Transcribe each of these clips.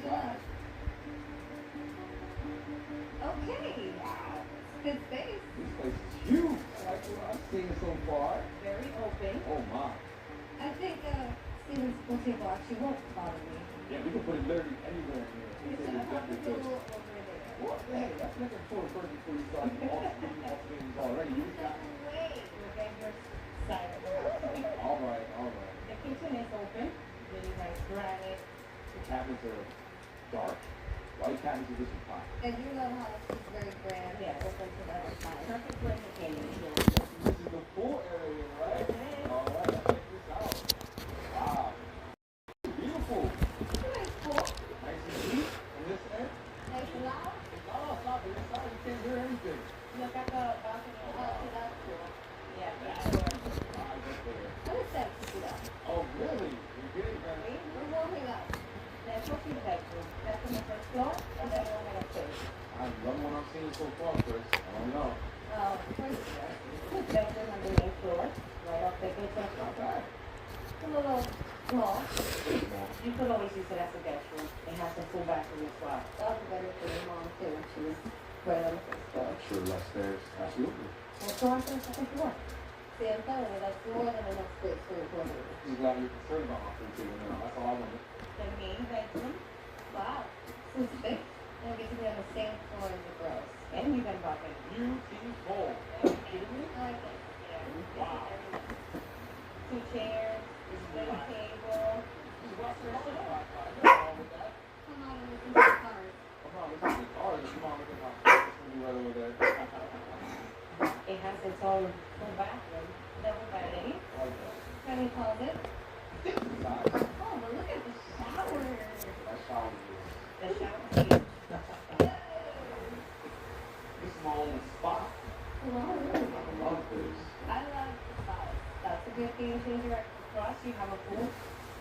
inside. Okay. Wow. Good space. This place is huge. I like what I've seen so far. Very open. Oh my. I think Steven's pool table actually won't bother me. Yeah, we can put it literally anywhere in here. We should have a pool over there. What the heck? That's looking for the first before you start all things already. You got Wait. Your bedroom side of the house. all right, all right. The kitchen is open. Really nice granite. The cabinets are dark. White cabinets are just fine. And you know how it's very grand. Yeah, open to the other side. Perfect for entertaining. This is the pool area, right? All right, let's check this out. Wow. Beautiful. It's a nice pool. Nice and deep. And this end? Nice and loud. It's all stop it. Inside you can't hear anything. Look at the balcony. That's cool. Yeah, That's that's right up there. What is that to see that? Oh, really? You're getting better. We're warming up. Let's go see the bedroom. That's on the first floor, and then we're going upstairs. I love what I'm seeing so far, Chris. I don't know. First floor. Bedroom on the main floor. Right off the good That's not bad. It's a little small. You could always use it as a guest room. It has a full bathroom as well. That would be better for your mom too when she was right on the first floor. Sure, less stairs. Absolutely. Let's go on to the second floor. See, I'm telling you, that's more than enough space for your family. I'm glad you're concerned about my food table now. That's all I wanted. The main bedroom. Wow. This is big. And we get to be on the same floor as the girls. And we've been talking. Beautiful. Are you kidding me? I like it. Yeah. Wow. Two chairs, little table. This is what's there. Nothing wrong with that. Come on and listen to the cars. Come on, listen to the cars. Come on, look at my face. It's going to be right over there. It has its own full bathroom. Double vanity. Like that. Tiny closet. Nice. Oh, but look at the shower. That shower is... The shower seat. This is my own spot. Wow. I love this. I love the size. That's a good game changer. Across, you have a full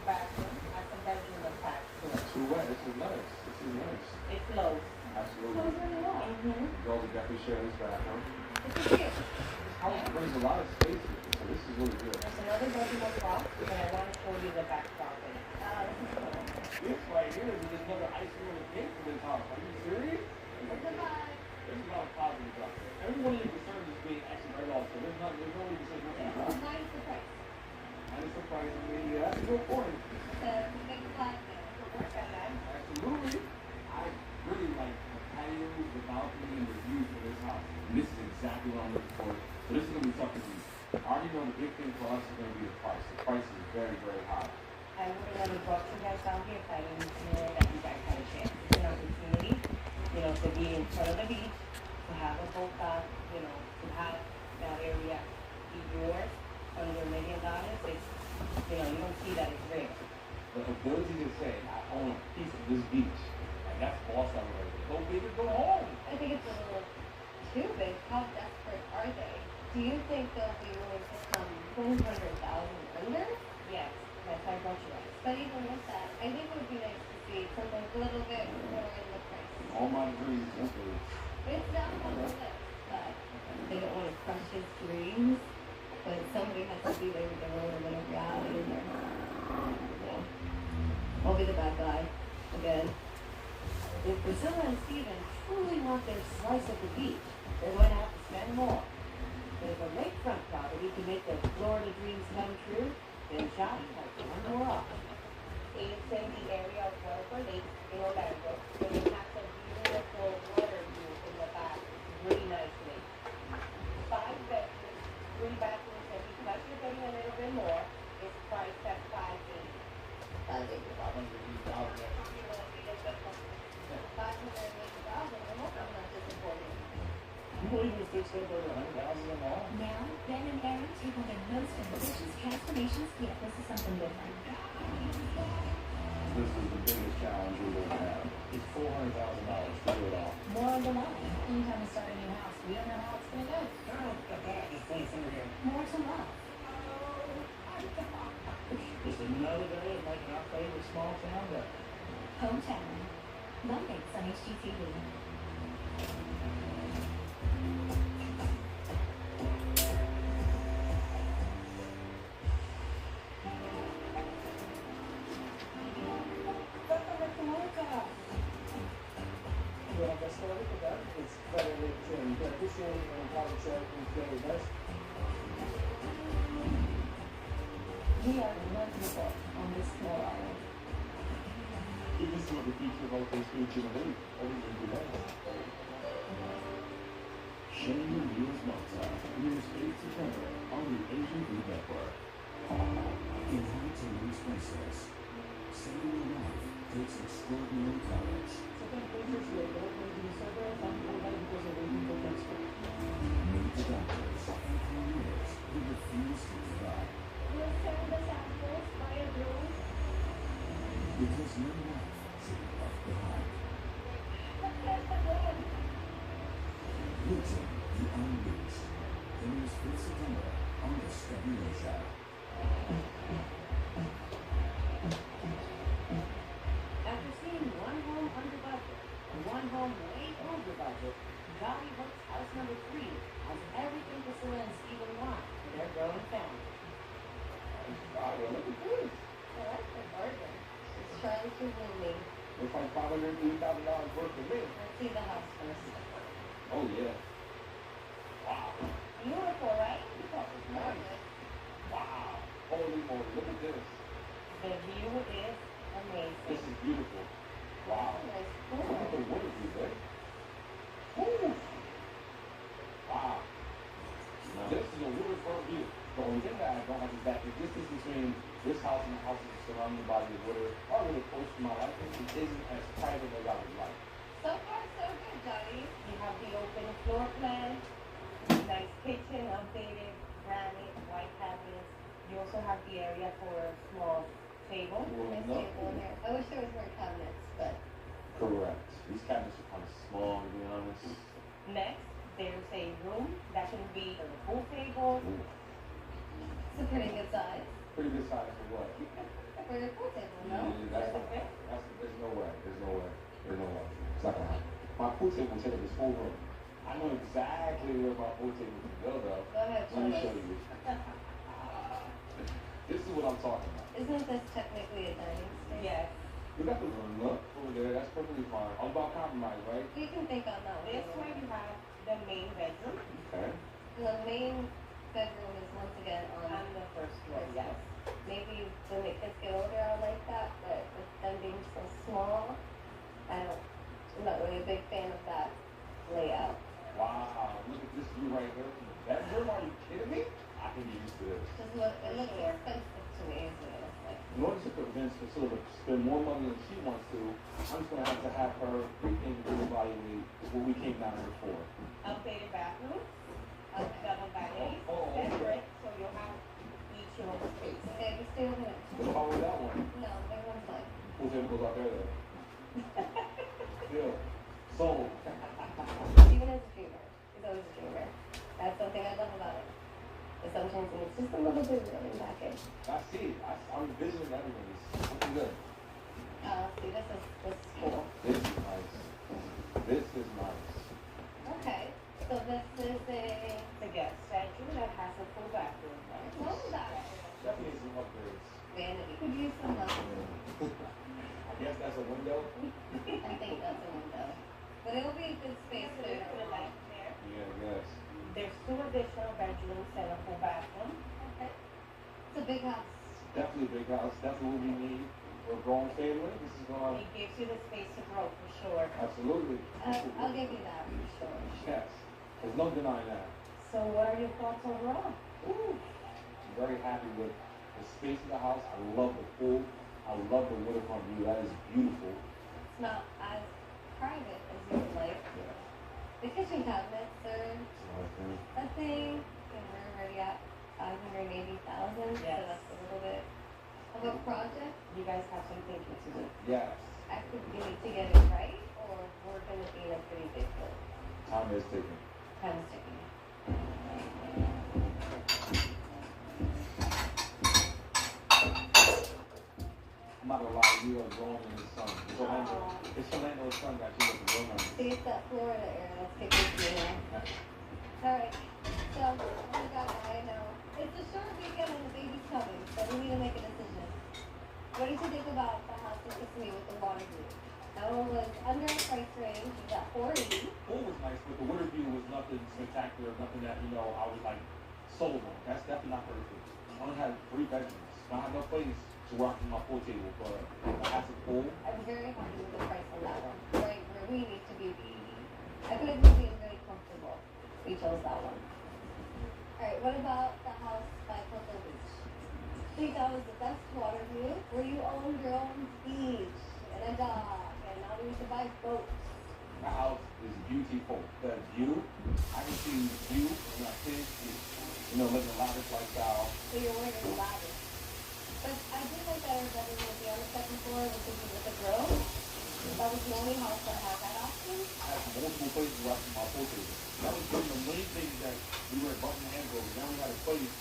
bathroom. I think that is attached to it. Too wet. This is nice. This is nice. It flows. Absolutely. Flows really well. Girls will definitely share this bathroom. It's a cute. This house brings a lot of space with it, so this is really good. There's another bedroom across, but I want to show you the back balcony. This is cool. This right here is just another icing on the cake for this house. Are you serious? It's a vibe. There's a lot of positives out there. Everyone in concern is being actually right off, so there's no need to say nothing about it. Nice surprise. That is surprisingly, yeah, that's a good point. It's a big flat there. We'll work on that. Absolutely. I really like the patio, the balcony, and the view for this house. And this is exactly what I'm looking for. So this is going to be tough to beat. I already know the big thing for us is going to be the price. The price is very, very high. I wouldn't want to brought you guys down here if I didn't know that you guys had a chance. It's an opportunity, to be in front of the beach, to have a boat dock, to have that area be yours under $1 million. It's, you don't see that it's rare. The ability to say, I own a piece of this beach, and that's boss level right there. Go big or go home. I think it's a little too big. How desperate are they? Do you think they'll be willing to come 200,000 under? Yes, that's our budget. But even with that, I think it would be nice to see something a little bit more in the price. All my dreams, simply. It's down on the list, but they don't want to crush his dreams. But somebody has to be there with a little bit of reality there. Yeah. I'll be the bad guy again. If Priscilla and Steven truly want their slice of the beach, they're going to have to spend more. But if a lakefront property can make their Florida dreams come true, then Johnny has one more option. It's in the area of Welcome Lake in Orlando. And it has a beautiful water view in the back, really nicely. 5 bedrooms, 3 bathrooms, and because you're getting a little bit more, it's priced at $580,000. I'm not disappointed. You believe this takes over $100,000 a month? Now, Ben and Aaron take on their most ambitious transformations. Yeah, this is something different. This is the biggest challenge we will have. It's $400,000 to do it all. More on the line. Anytime we start a new house, we don't know how it's going to go. More to love. Just another day of making our favorite small town day. Hometown. Mondays on HGTV. Welcome to Florida. appreciate and water check and very nice. We are negligible on this small island. Even some of the features like this feature of everything we have. Sharing Meals Malta premieres 8 September on the Asian Food Network. Inhabit a new princess. Saving your life takes extraordinary talents. Second places will go to the server and go back because of waiting for transport. Meet the doctors and pioneers who refuse to give up. We'll send the samples via drone. Because no life should be left behind. Written The Unleashed. Premieres 5th September on Discovery Asia. After seeing one home under budget, one home way over budget, Jolly Books House Number 3 has everything Priscilla and Stephen want for their growing family. Wow, look at this. I like the garden. It's trying to win me. Looks like $580,000 worth of me. Let's see the house first. Oh, yeah. Wow. Beautiful, right? Nice. Wow. Holy moly, look at this. The view is amazing. This is beautiful. Wow. Nice Look pool. at the water view, babe. Woo. Wow. Now this is a waterfront view. The only thing that I don't like is that the distance between this house and the houses surrounding the body of water are really close to my liking. It isn't as private as I would like. So far, so good, Johnny. You have the open floor plan, nice kitchen, updated granite, white cabinets. You also have the area for a small table. Nice No. table in here. I wish there was more cabinets, but Correct. These cabinets are kind of small, to be honest. Next, there's a room that can be a pool table. Ooh, it's a pretty good size pretty good size for what? for your pool table, no? That's there's no way. There's no way. There's no way. It's not gonna happen. My pool table will take up this whole room. I know exactly where my pool table can go, though. Go ahead, Let me show Johnny. you. This is what I'm talking about. Isn't this technically a dining space? Yes. We got the room. Look over there. That's perfectly fine. All about compromise, right? You can think on that This one. way you have the main bedroom Okay. The main bedroom is once again on and the first floor. Yes. maybe when the kids get older I'll like that, but with them being so small, I'm not really a big fan of that layout. Wow. Look at this view right here from the bedroom. Are you kidding me? I can get used to this. It looks expensive to me, isn't it? Like, In order to convince Priscilla to spend more money than she wants to, I'm just going to have her rethink and evaluate what we came down here for. Updated bathroom, okay. double vanity, Oh, okay. separate, so you'll have each your own space. Okay, we stay over there. What about with that one? No, everyone's like, Pool table goes out there though. Still. Sold. even as a dreamer, he's always a dreamer. That's something I love about it. But sometimes it's just a little bit really lacking. I see. I'm envisioning everything. It's looking good. See, this is cool. This is nice. This is nice. Okay, so this is The guest bedroom that has a full bathroom. love that. Definitely some upgrades. Vanity. Could use some love. I guess that's a window. I think that's a window. But it'll be a good space So there's for the light there. Yeah, I guess. There's 2 additional bedrooms and a full bathroom. Okay. It's a big house. Definitely a big house. Definitely what we need. We're a growing family. This is going It gives you the space to grow for sure. absolutely. I'll give you that for sure. Yes. There's no denying that. So what are your thoughts overall? Ooh. I'm very happy with the space of the house. I love the pool. I love the waterfront view. That is beautiful. It's not as private as you would like. Yeah. The kitchen cabinets are Okay. a thing, and we're already at 580,000, so Yes. that's a little bit of a project. You guys have some thinking to do. Yes. I think we need to get it right, or we're gonna be in a pretty big hole. Time is ticking. Time is ticking. I'm not gonna lie, you are growing in the sun. It's Orlando's sun that you look real nice. See, it's that Florida air that's kicking through now. Alright, so we got I know. It's a short weekend and the baby's coming, so we need to make a decision. What did you think about the house in Kissimmee with the water view? That one was under a price range. You got 480. Pool was nice, but the water view was nothing spectacular, nothing that, you know, I was like sold on. That's definitely not perfect. I only had 3 bedrooms. I had no place to work in my pool table, but I had some pool. I'm very happy with the price on that one. Right where we need to be. I feel like we're being really comfortable. We chose that one. Alright, what about the house by Cocoa Beach? I think that was the best water view where you owned your own beach and a dock, and now we need to buy boats. The house is beautiful. The view, I can see the view when I finish, you know, living a lavish lifestyle. So you're wearing a ladder. But I did like that our bedroom would be on the second floor with the grill. That was the only house that had that option. I had multiple places to watch my pool table. That was one of the main things that we were bumping heads over. Now we got a place,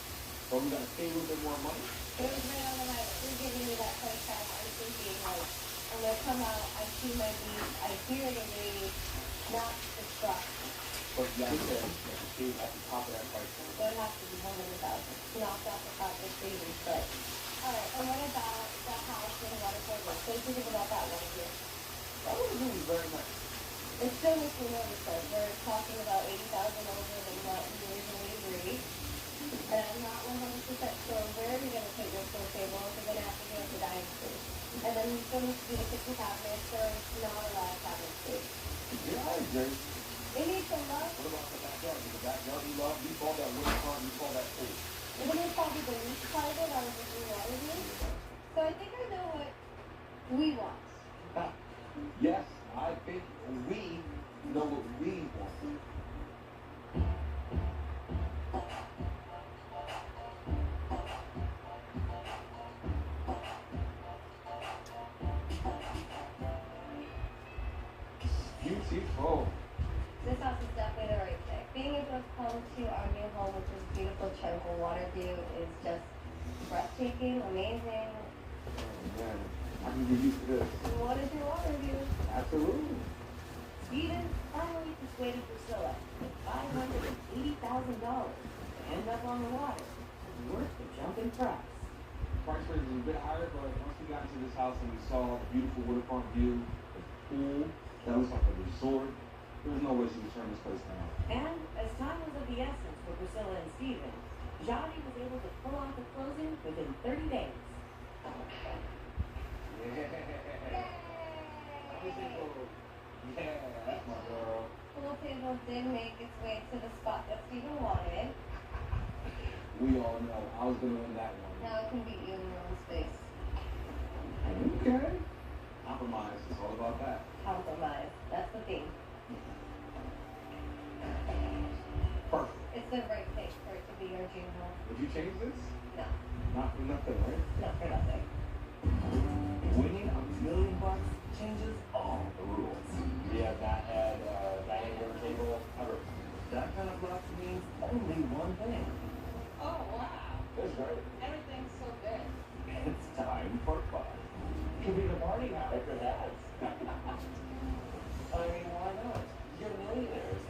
but we got to pay a little bit more money. But it was right on the line. You're giving me that price tag. I'm thinking, like, I'm going to come out, I see my beach, I hear the waves, not the truck. But yeah, I said, the cave at the top of that price. So it has to be 100,000. Knocked off the top of crazy, but. Alright, and what about the house in Waterford? What do you think about that one here? That was really very nice. It still makes me nervous though. We're talking about 80,000 over than what we originally agreed. And I'm not 100% sure where you're going to take your pool table. If you're going to have to give us a dining space. And then you still need to do the kitchen cabinets, so it's not a lot of cabinet space. Yeah, I agree. It needs some love. What about the backyard? The backyard we love, we call that wooden farm, we call that pool. It is probably the least part of it out of the blue water view. So I think I know what we want. Yes, I think we know what we want. Beautiful. This house is definitely the right pick. Being able to come to our new home, which is beautiful tranquil water view, is just breathtaking, amazing. Oh man, I can get used to this. What is your water view? Absolutely. Steven finally persuaded Priscilla that $580,000 to end up on the water was worth the jump in price. Price range is a bit higher, but once we got into this house and we saw the beautiful waterfront view, the pool, that was like a resort. There was no way she would turn this place down. And as time was of the essence for Priscilla and Steven, Johnny was able to pull off the closing within 30 days. Yeah, that's my girl. Pool table did make its way to the spot that Steven wanted. We all know I was gonna win that one. Now it can be you in your own space. Okay. Compromise. It's all about that. Compromise. That's the thing. Perfect. It's the right place for it to be your dream home. Would you change this? No, Not for nothing, right? not for nothing. Winning $1 million changes all the rules. We have not had dining room table ever. That kind of luck means only one thing. Oh, wow. That's right. Everything's so good. It's time for fun. Could be the party house. It could have. I mean, why not? You're millionaires.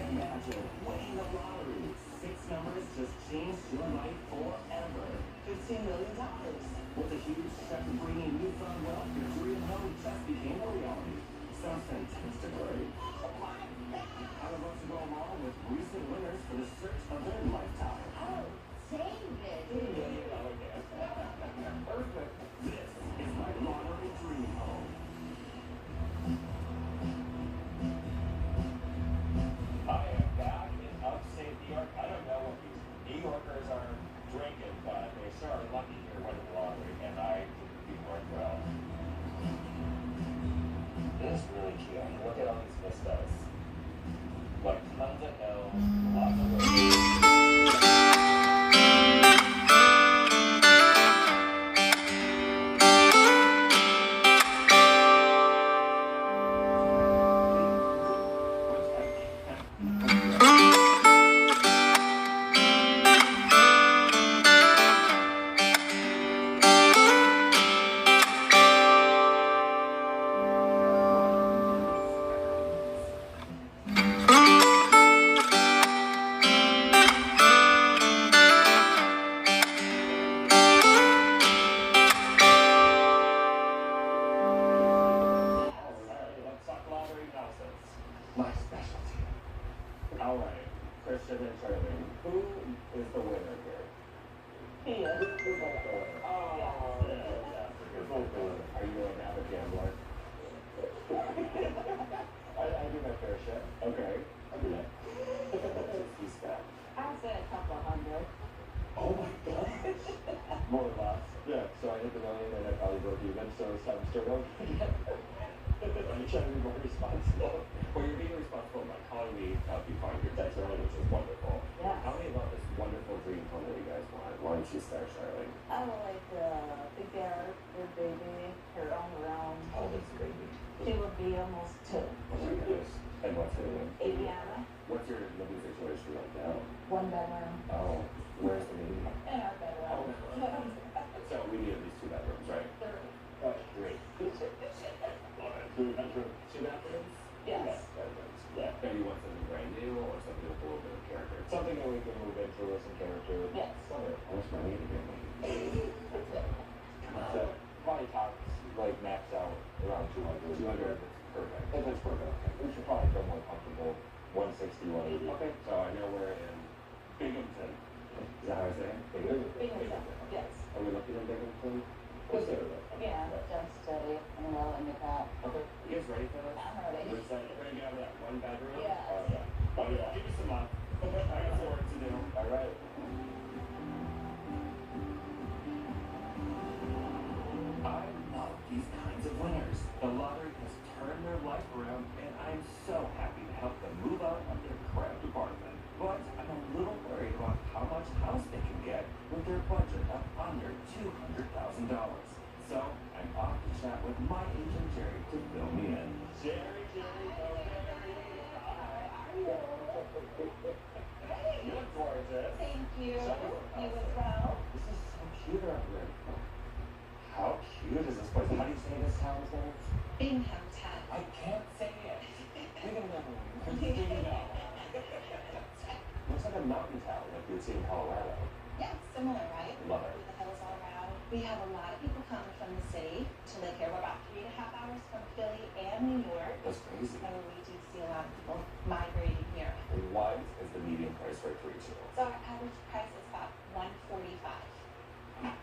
Imagine winning the lottery. 6 numbers just changed your life forever. $15 million. With a huge check bringing newfound wealth, your dream home just became a reality. Sounds fantastic, right? How about you go along with recent winners for the search of their lifetime? Oh, David. $2 million guess. Perfect. Christian and Charlene, who is the winner here? He is. Who's like the winner? Oh, yeah. Who's like the winner? Are you an avid gambler? I do my fair share. Okay. I do that. He's got. I'd say a couple hundred. Oh my gosh. More or less. Yeah, so I hit the million and I probably broke even, so it's time to start over again. I'm trying to be more responsible. Well, you're being responsible by calling me to help you find your debt early, which is wonderful. Yes. Tell me about this wonderful dream home that you guys want. Why don't you start, Charlene? I would like big yard, big baby, her own round. Oh, that's a baby. She would be almost 2. Oh my goodness. And what's her name? Adriana, What's your living situation right now? 1 bedroom, Oh, where's the baby? and our bedroom. So we need at least 2 bedrooms, right? 3. Great. Love it. 2 bedrooms? 2 bathrooms? Yes. Bedrooms. Yeah. Maybe you want something brand new or something with a little bit of character. Something that we can move into with some character. Yes. Summer. How much money to get me? So probably tops like maxed out around 200. 200. Perfect. If it's perfect. Okay. We should probably feel more comfortable. 160, 180. Okay. So I know we're in Binghamton. Is that how I say it? Binghamton. Yes. Are we looking in Binghamton? Consider it. Yeah, just steady and well in the top. Okay. You guys ready for this? I'm ready. We're excited. We're gonna get out of that 1 bedroom. Yes. Oh yeah. Give me some month. I got some work to do. All right. I love these kinds of winners. The lottery has turned their life around, and I'm so happy to help them move out of their cramped apartment. But I'm a little worried about how much house they can get with their budget of under $200,000. So I'm off to chat with my agent Jerry to fill me in. Jerry, you look gorgeous. Thank you. Show me You your as house. well. This is so cute out here. How cute is this place? How do you say this town's name? Binghamton. I can't say it. Binghamton. Looks like a mountain town like you'd see in Colorado. Yeah, similar, right? Love it. With the hills all around. We have a lot of people coming from the city to live here. We're about 3.5 hours from Philly and New York. That's crazy. So we do see a lot of people migrating here. And what is the median price rate for each of them? So our average price is about $145.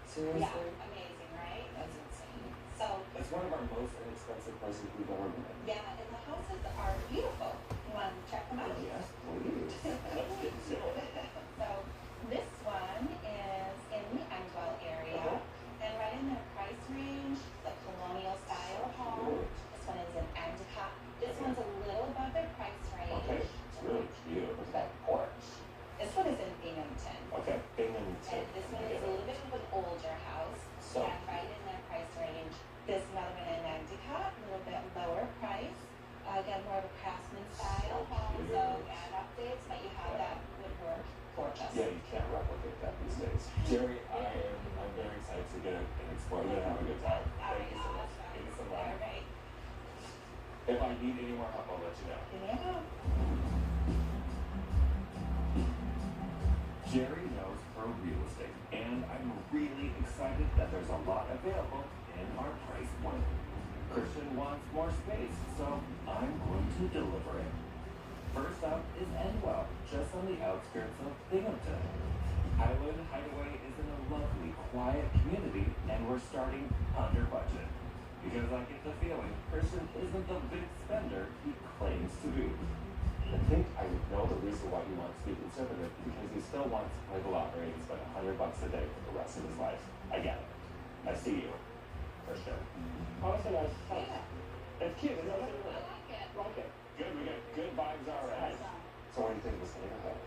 Seriously? Yeah, amazing, right? That's insane. So It's one of our most inexpensive places we've ever been. yeah, and the houses are beautiful. You want to check them out? Yes, please. Let's get to it. So this one is in the Engwell area, and right in their price range, the colonial style home. This one is in Endicott. This one's a little above their price range. Okay, it's really cute. Look at that porch. This one is in Binghamton. Okay, Binghamton. And this one is a little bit of an older house, So- and right in their price range. This another one in Endicott, a little bit lower price. Again, more of a craftsman style home, so add updates, but you have that woodwork porch. Yeah, you can't replicate that these days. Jerry, I'm very excited to get it and explore it and have a good time. Thank you so much. Thank you so All much. right. If I need any more help, I'll let you know. Give me a go. Jerry knows her real estate, and I'm really excited that there's a lot available in our price point. Christian wants more space, so I'm going to deliver it. First up is Endwell, just on the outskirts of Binghamton. Highland Hideaway is in a lovely, quiet community, and we're starting under budget. Because I get the feeling Christian isn't the big spender he claims to be. I think I know the reason why he wants to be conservative because he still wants to play the lottery and spend $100 a day for the rest of his life. I get it. I see you, Christian. Honestly, that's it's cute. Isn't it? I like it. Like it. Good. We got good vibes already. So what do you think of this neighborhood?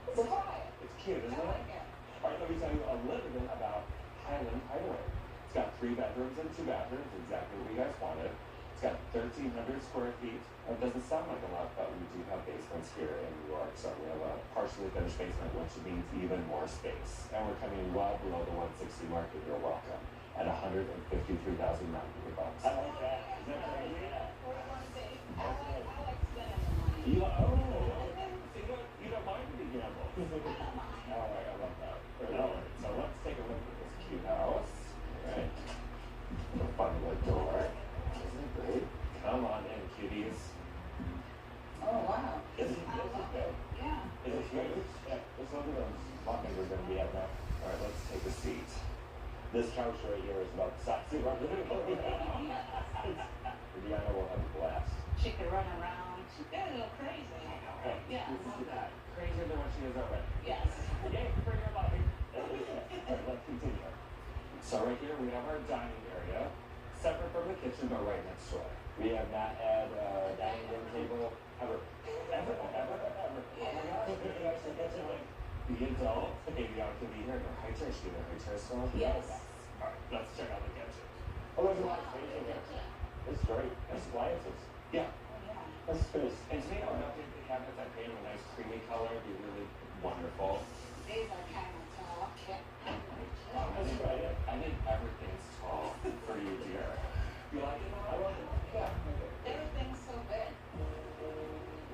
It's quiet. It's cute, isn't I it? like it. All right, let me tell you a little bit about Highland Hideaway. It's got 3 bedrooms and 2 bathrooms, exactly what you guys wanted. It's got 1,300 square feet. It doesn't sound like a lot, but we do have basements here in New York, so we have a partially finished basement, which means even more space. And we're coming well below the 160 market. You're welcome. At $153,900. I like that. Is that crazy? What do I want to say? I like spending the money. You you don't mind to be gamble. I don't mind. All right, I love that. All right, so let's take a look at this cute house. All right. A fun little door. Isn't it great? Come on in, cuties. Oh, wow. Is it I love it. Yeah. Is it huge? look at those buckets we're going to be at now. All right, let's take a seat. This couch right here is about the size of our living room. Indiana will have a blast. She could run around. She's a little crazy. Yeah, I love that. Crazier than what she is already. Yes. Yay, bring her life. All right, let's continue. So right here we have our dining area, separate from the kitchen, but right next door. We have not had a dining room table ever. Ever. Oh my gosh, the adult, maybe I can be here in her high chair. She in her high chair still? Yes. All right, let's check out the kitchen. Oh, there's a lot of space in here. It's great. There's appliances. Yeah. That's space. And to me, I would update the cabinets. I paint them a nice creamy color. It'd be really wonderful. These are kind of tall. That's right. I think everything's tall for you, dear. You like it? I like it. Yeah. Everything's so big.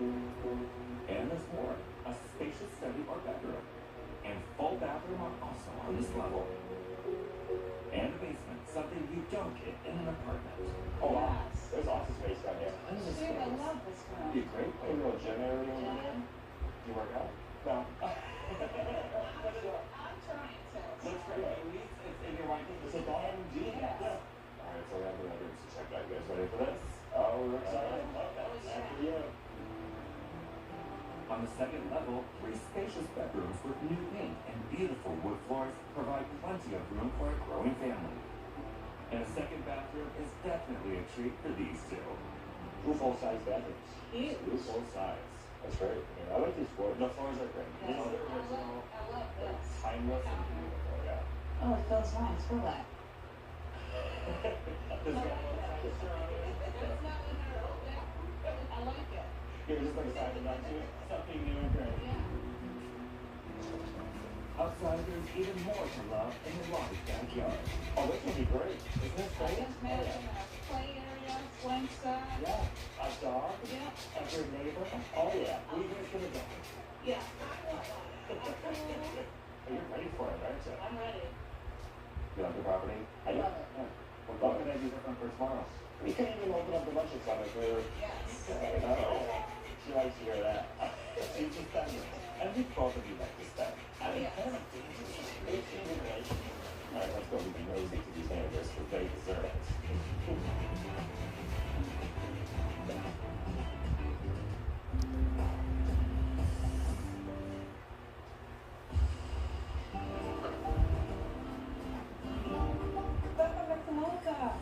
And there's more. A spacious study or bedroom. And full bathroom are also on this level. And a basement, something you don't get in an apartment. Oh, wow. There's office space down here. Sure, I love this It'd one. be great. A little gym area over here. Gym. Do you work out? No. I'm trying to. Looks great. At least it's in your right. It's a bottom jeans. Yes. All right, so we have the bedrooms to check out. You guys ready for this? Oh, we're excited. After you. On the second level, 3 spacious bedrooms with new paint and beautiful wood floors provide plenty of room for a growing family. And a second bathroom is definitely a treat for these two. 2 full-size bathrooms. Cute. 2 full size. That's great. I like these floors. The floors are great. Yes. These are original. I love this. Timeless and beautiful, yeah. Oh, it feels nice. Feel that. This guy It's not in her old bathroom. I like it. You're just like excited about you. Something new and great. Yeah. Outside, there's even more to love in the large backyard. Oh, this would be great. Isn't this I great? just imagine a play area, swing set. Yeah. A dog. Yeah. Every neighbor. Oh, yeah. We guys gonna go. Yeah. I want one. A pool. Oh, you're ready for it, aren't you? I'm ready. You like the property? I love it. Yeah. Well, what can I do different for tomorrow? We can even open up the luncheon summit for. Yes. Oh, she likes to hear that. She's a spender. I think both of you like to spend. I mean, kind of dangerous. 18 generations. All right, let's go. We can nosy to these neighbors because they deserve it. Welcome back to Mocha.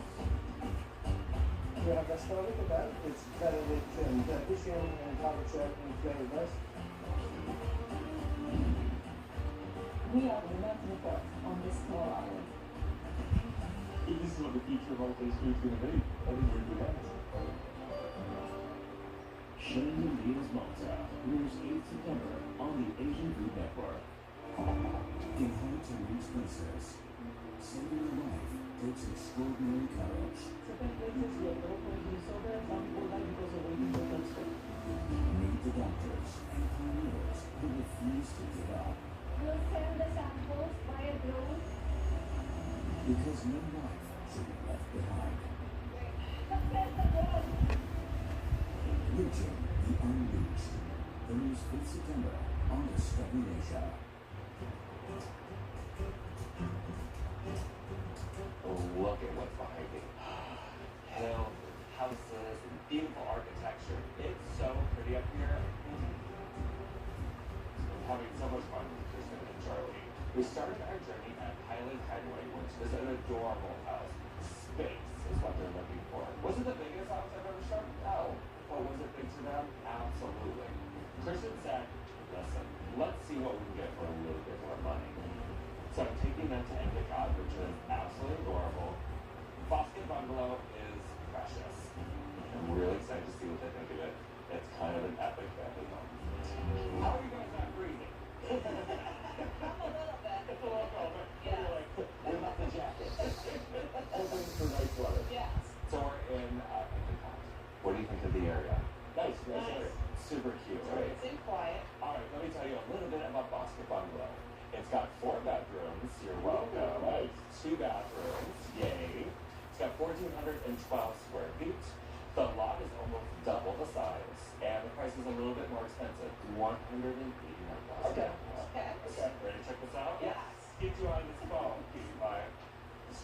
We have restaurant with that. It's better with fishing and cabbage and flavored rice. We are the North Report on this small island. This is what the future of our pastry is going to be. I think we're good at it. Showing Leaders Malta, premieres 8 September on the Asian Food Network. In Hard to Reach Princess, saving your life takes extraordinary courage. Certain places you have no point being sober and some people die because of waiting for transfer. Meet the doctors and pioneers who refuse to give up. We'll send the samples via drone. Because no life should be left behind. Reaching the Unreached. Premieres 5th September on Discovery Asia. Look at what's behind me. Hills, houses, and beautiful architecture. It's so pretty up here. I'm having so much fun with Kristen and Charlie. We started our journey at Highland Headway, which is an adorable house. Space is what they're looking for. Was it the biggest house I've ever shown? No. But was it big to them? Absolutely. Kristen said, listen, let's see what we can get for a little bit more money. So I'm taking them to Endicott, which is absolutely adorable. Boston Bungalow is precious. I'm really excited to see what they think of it. It's kind of an epic family home. How are you guys not breathing? I'm a little bit. It's a little cold, but Yeah. we're like, we're not the jacket. We're waiting for nice weather. Yes. So we're in Endicott. What do you think of the area? Nice Nice. area. Super cute, right? It's in quiet. All right, let me tell you a little bit about Boston Bungalow. It's got 4 bedrooms, you're welcome. Nice. 2 bathrooms, yay. It's got 1,412 square feet. The lot is almost double the size, and the price is a little bit more expensive, $189,000. Okay.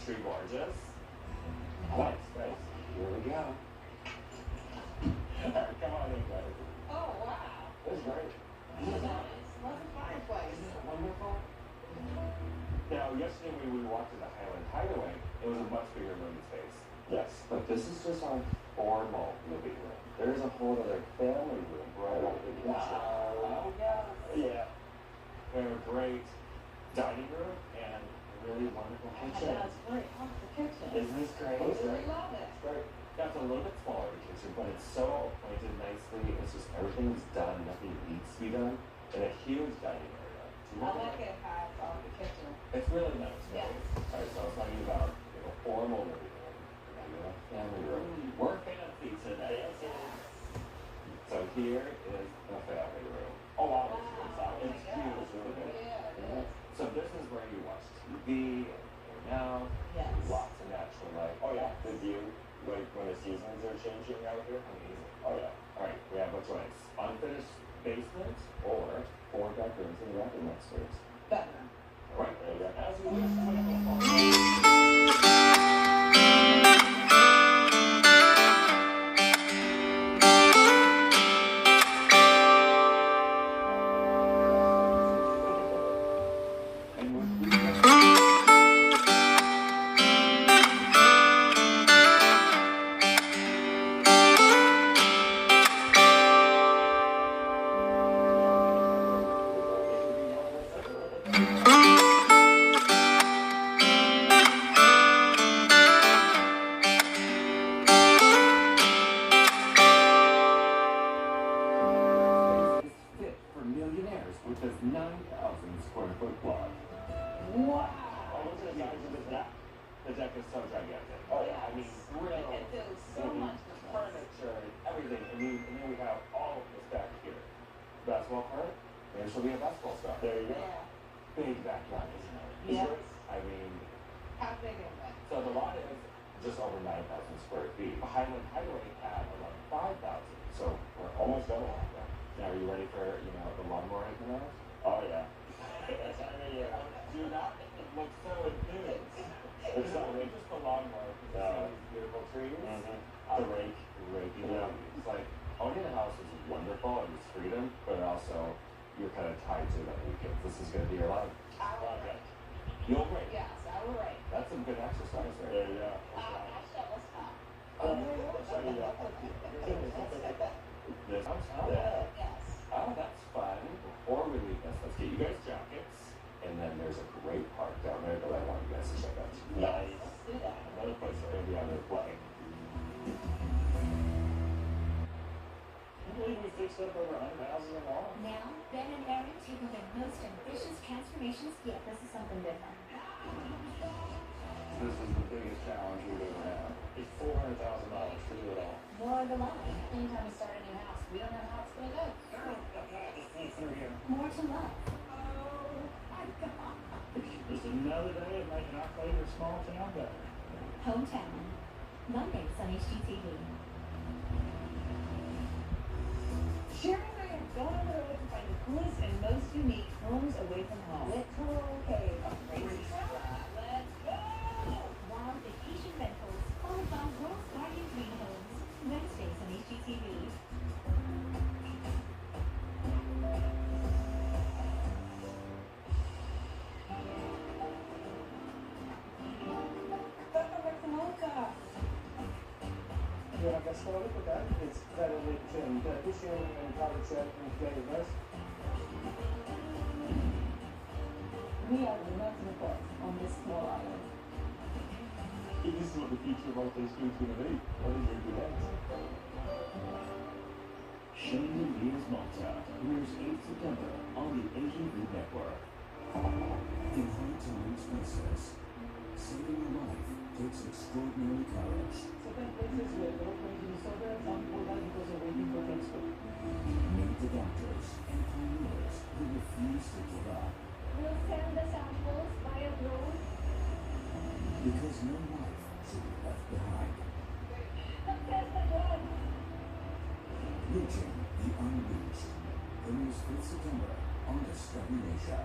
she gorgeous? Nice, nice. Here we go. Alright, come on in, guys. Oh, wow. This is great. Nice. Lovely fireplace. Isn't it wonderful? Now, yesterday when we walked to the Highland Hideaway, it was a much bigger living space. Yes, but this is just our formal living room. There's a whole other family room right over the kitchen. Oh, yes. Yeah. We have a great dining room and a really wonderful kitchen. That's great. Oh, the kitchen. Isn't this great? I really love it. It's great. That's a little bit smaller kitchen, but it's so appointed nicely. It's just everything's done, nothing needs to be done. And a huge dining area. I like it how it's on the kitchen. It's really nice. Yeah. Alright, so I was talking about formal living room and a family room. We're fancy today. So here is the family room. Oh wow, it's huge. Isn't it? Yeah, it is. So this is where you watch TV and hang out. Yes. Lots of natural light. Oh yeah, the view, like when the seasons are changing out here. Amazing. Oh yeah. Alright, we have a choice. Unfinished basement or 4 bedrooms and a bathroom upstairs. Bedroom. Right, there you go. As you wish. Fit for millionaires with this 9,000 square foot block. Wow. Oh, look at the size of the deck. The deck is so gigantic. Oh yeah, I mean, real It does so much for furniture and everything. I mean, and then we have all of this back here. Basketball court. There should be a basketball stuff. There you go. Yeah. Big backyard, isn't it? Yes. I mean, How big is it? so the lot is just over 9,000 square feet. Highland Hideaway had around 5,000. So we're almost double that. Now, are you ready for, the lawnmower I can have? Oh, yeah. Do not look so enthused. It's not just the lawnmower, because it's these beautiful trees. The raking the leaves. Like, owning a house is wonderful and it's freedom, but also you're kind of tied to it on weekends. This is going to be your life. I will rate. You'll rate. Yes, I will rate. That's some good exercise right there. Yeah. I'll shovel stop. This house? Oh, Yes. oh, that's fun. Before we leave this, let's get you guys jackets. And then there's a great park down there that I want you guys to check out. Yes, let's do that. Another place that maybe I'm going to play. I believe we fixed up over 100 houses in all. Now, Ben and Erin take on their most ambitious transformations yet. This is something different. This is the biggest challenge we've ever had. It's $400,000 to do it all. More of the line. Anytime we start a new house, we don't know how it's going to go. More to love. Just another day of making our favorite small town better. Hometown. Mondays on HGTV. Sherry and I have gone over to look to find the coolest and most unique homes away from home. Little cave. Crazy drive. Let's go! Wild vacation rentals. Followed by World's Guardian Dream Homes. Wednesdays on HGTV. Yeah, get started with that. It's better with addition and private set and together best. We are the melting pot on this small island. This is what the future of our district is going to be. What is your good next? Shane Years Malta premieres 8th September on the Asian Food Network. In hard-to-reach places, saving a life takes extraordinary courage. Certain places where no crazy disturbance, some people die because of waiting for transport. Meet the doctors and pioneers who refuse to give up. We'll send the samples via drone. Because no life should be left behind. Press the button. Reaching the Unreached. Premieres 5th September on Discovery Asia.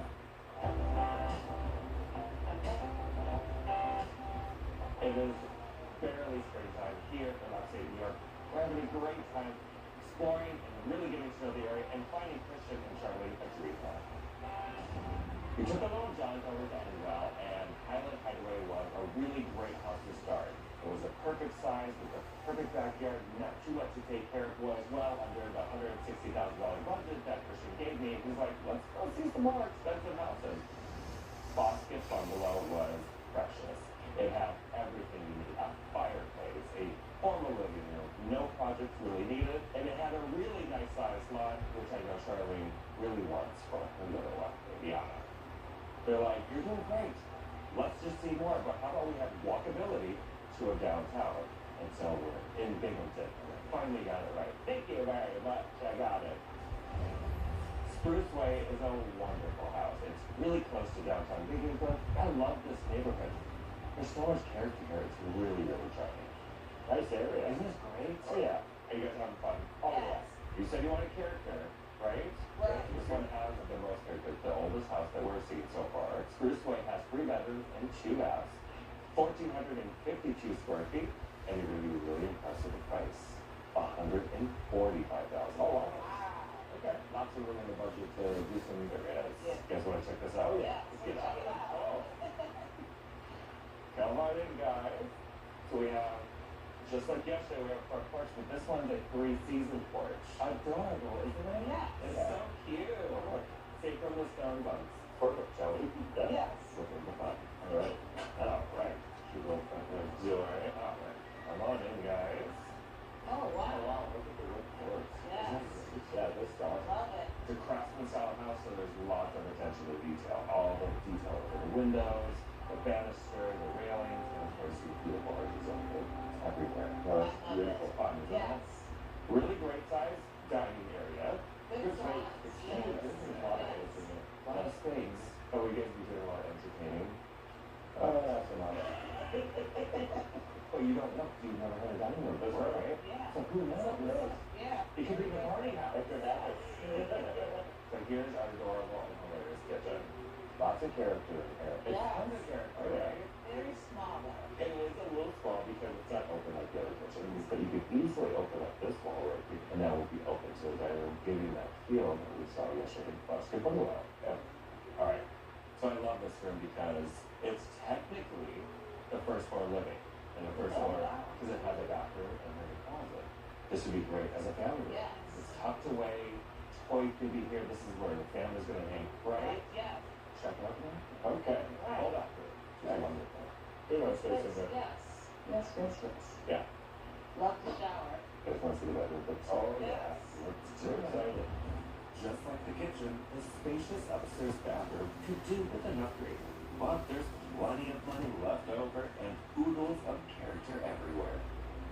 is barely springtime here in upstate New York. We're having a great time exploring and really getting to know the area and finding Christian and Charlene a dream home. We took a little jaunt over to Endwell, and Highland Hideaway was a really great house to start. It was a perfect size with a perfect backyard, not too much to take care of, was well under the $160,000 budget that Christian gave me. He's like, let's go see some more expensive houses. Bosque Bungalow was precious. It had everything you need, a fireplace, a formal living room, no projects really needed, and it had a really nice sized lot, which I know Charlene really wants for her little one, Liana. They're like, you're doing great. Let's just see more, but how about we have walkability to a downtown? And so we're in Binghamton. Finally got it right. Thank you very much. I got it. Spruce Way is a wonderful house. It's really close to downtown Binghamton. I love this neighborhood. There's so much character here. It's really, really charming. Nice area. Isn't this great? Oh, yeah. Are you guys having fun? Oh, Yes. You said you want a character, right? Right. This one has the most character. The oldest house that we're seeing so far. Spruce Way has 3 bedrooms and 2 baths, 1,452 square feet, and you're going to be really impressed with the price. $145,000. Oh, wow. Okay. Lots of room in the budget to do some areas. Yeah. You guys want to check this out? Yeah. Let's get out of it. Oh. Come on in, guys. So we have, just like yesterday, we have a front porch, but this one's a 3-season porch. Adorable, isn't it? Yes. It's so cute. Say from the stone buns. Perfect, shall we? Yes. Looking for fun. All right. All right. Cute little front door. All right. Come on in, guys. Oh, Oh, wow. wow. Look at the wood porch. Yes. Yeah, this stuff. Love it. It's a craftsman style house, so there's lots of attention to detail. All the detail over the windows, the banister, the railings, and of course the beautiful arches everywhere. Well, it's beautiful fun, isn't it? Yes. Really great size dining area. Good space. size. It's huge. Yes. This is a lot of Yes. space in it. A lot of space. Oh, we guys be doing a lot of entertaining. Oh, that's a lot of. Well, you don't know. You've never had a dining room before, right? Yeah. So who knows? Yeah. It could be the party house. So here's our adorable and hilarious kitchen. Lots of character in here. It's Yes. tons of character, right? Very small though. It is a little small because it's not open like the other kitchens, but you could easily open up this wall right here, and that would be open to the dining room, giving that feel that we saw yesterday in Bosque Bungalow. Yeah. All right. So I love this room because it's technically the first floor living, and the first floor wow. because it has a bathroom and then a closet. This would be great as a family room. Yes. It's tucked away. Toys could be here. This is where the family's going to hang. Right. Yes. Check it out now. Okay. Right. Hold on. It's wonderful. You know, space in there. Yes. Yes, yes, yes. Yeah. Love to shower. Guys want to see the bedroom? Oh, Yes. We're too excited. Just like the kitchen, the spacious upstairs bathroom could do with an upgrade. But there's plenty of money left over and oodles of character everywhere.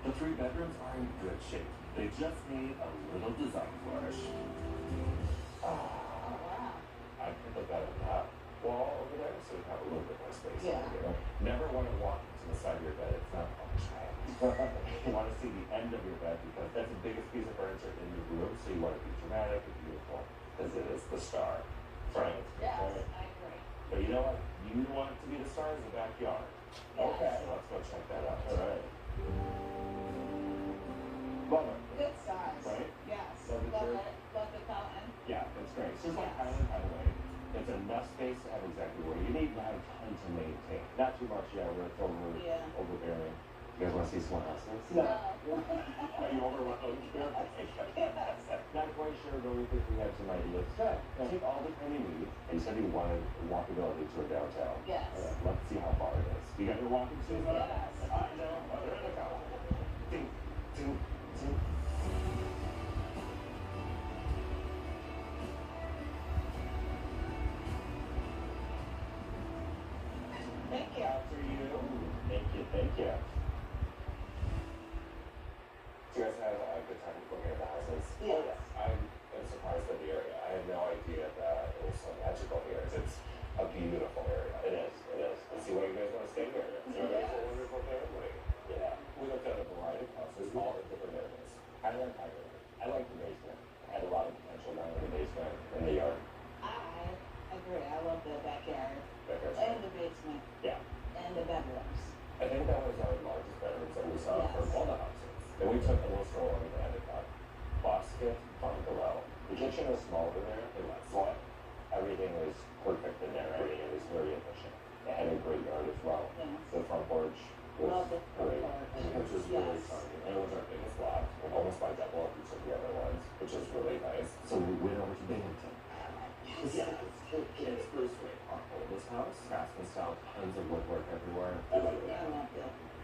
The 3 bedrooms are in good shape. They just need a little design flourish. Oh wow. I put the bed on that wall over there so you have a little bit more space. Yeah. Over there. Never want to walk to the side of your bed. It's not functional. You want to see the end of your bed because that's the biggest piece of furniture in your room. So you want to be dramatic and beautiful because it is the star. Right. Yes. Right. I agree. But you know what? You want it to be the star in the backyard. Yes. Okay. Let's go check that out. All right. Love it. Good size. Right? Yes. Love the Love church. it. Love the fountain. Yeah, it's great. It's just like Yes. Highland Hideaway. It's enough space to have exactly what you need, not a ton to maintain. Not too much, yeah, where it's overbearing. You guys want to see some more houses? No. Are you overwhelmed? Not quite sure, but we think we have some ideas. Good. Take all the time you need. And you said you wanted walkability to a downtown. Yes. All right, let's see how far it is. You got your walking shoes on? Yes. I know. Oh, there they go. Ding, ding, ding. Thank you. After you. Thank you, thank you. Do you guys have a good time looking at the houses? Yes. I'm surprised at the area. I had no idea that it was so magical here. It's a beautiful area. It is, it is. Let's see why you guys want to stay here. It's a wonderful family. Yeah. We looked at a variety of houses, all in different areas. I like the basement. I had a lot of potential down in the basement, in the yard. I agree. I love the backyard Backyard's and great. the basement Yeah. and the bedrooms. I think that was our largest bedrooms that we saw for all the houses. Then we took a little stroll and we added a basket bungalow. The kitchen was smaller there, but everything was perfect in there. I mean, it was very efficient. It had a great yard as well. Yeah. The front porch was Love the front great, porch. which was really Yes. fun. And it was our biggest lot, almost by double of each of the other ones, which was really nice. So we went over to Binghamton. Yeah, it's Bruce Wayne, our oldest house. Craftsman style, tons of woodwork everywhere. I love that.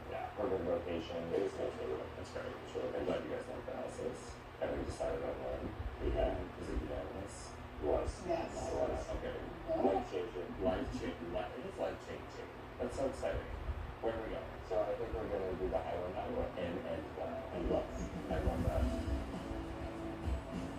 Yeah, perfect location. It was my favorite. It's great. It's really, I'm glad you guys like the houses. And we decided on one. Was it unanimous? It was. Yes. It was. Okay. Life changing. Life changing. It is life changing. That's so exciting. Where are we going? So I think we're going to do the Highland Highway and look. I love that.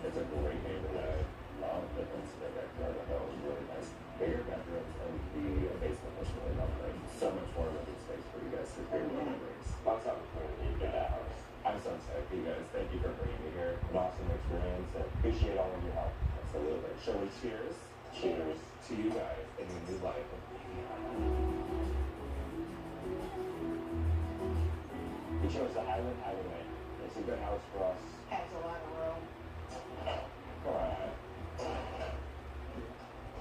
It's a great neighborhood. Love the instant backyard. I thought it was really nice. Bigger bedrooms and the basement was really lovely. So much more living space for you guys to create more memories. Lots of opportunity to get that house. I'm so excited for you guys. Thank you for bringing me here. An awesome experience and appreciate all of your help. Absolutely. Shall we cheers? Cheers to you guys in your new life. We chose the Highland Highway. It's a good house for us. Has a lot of room. Alright.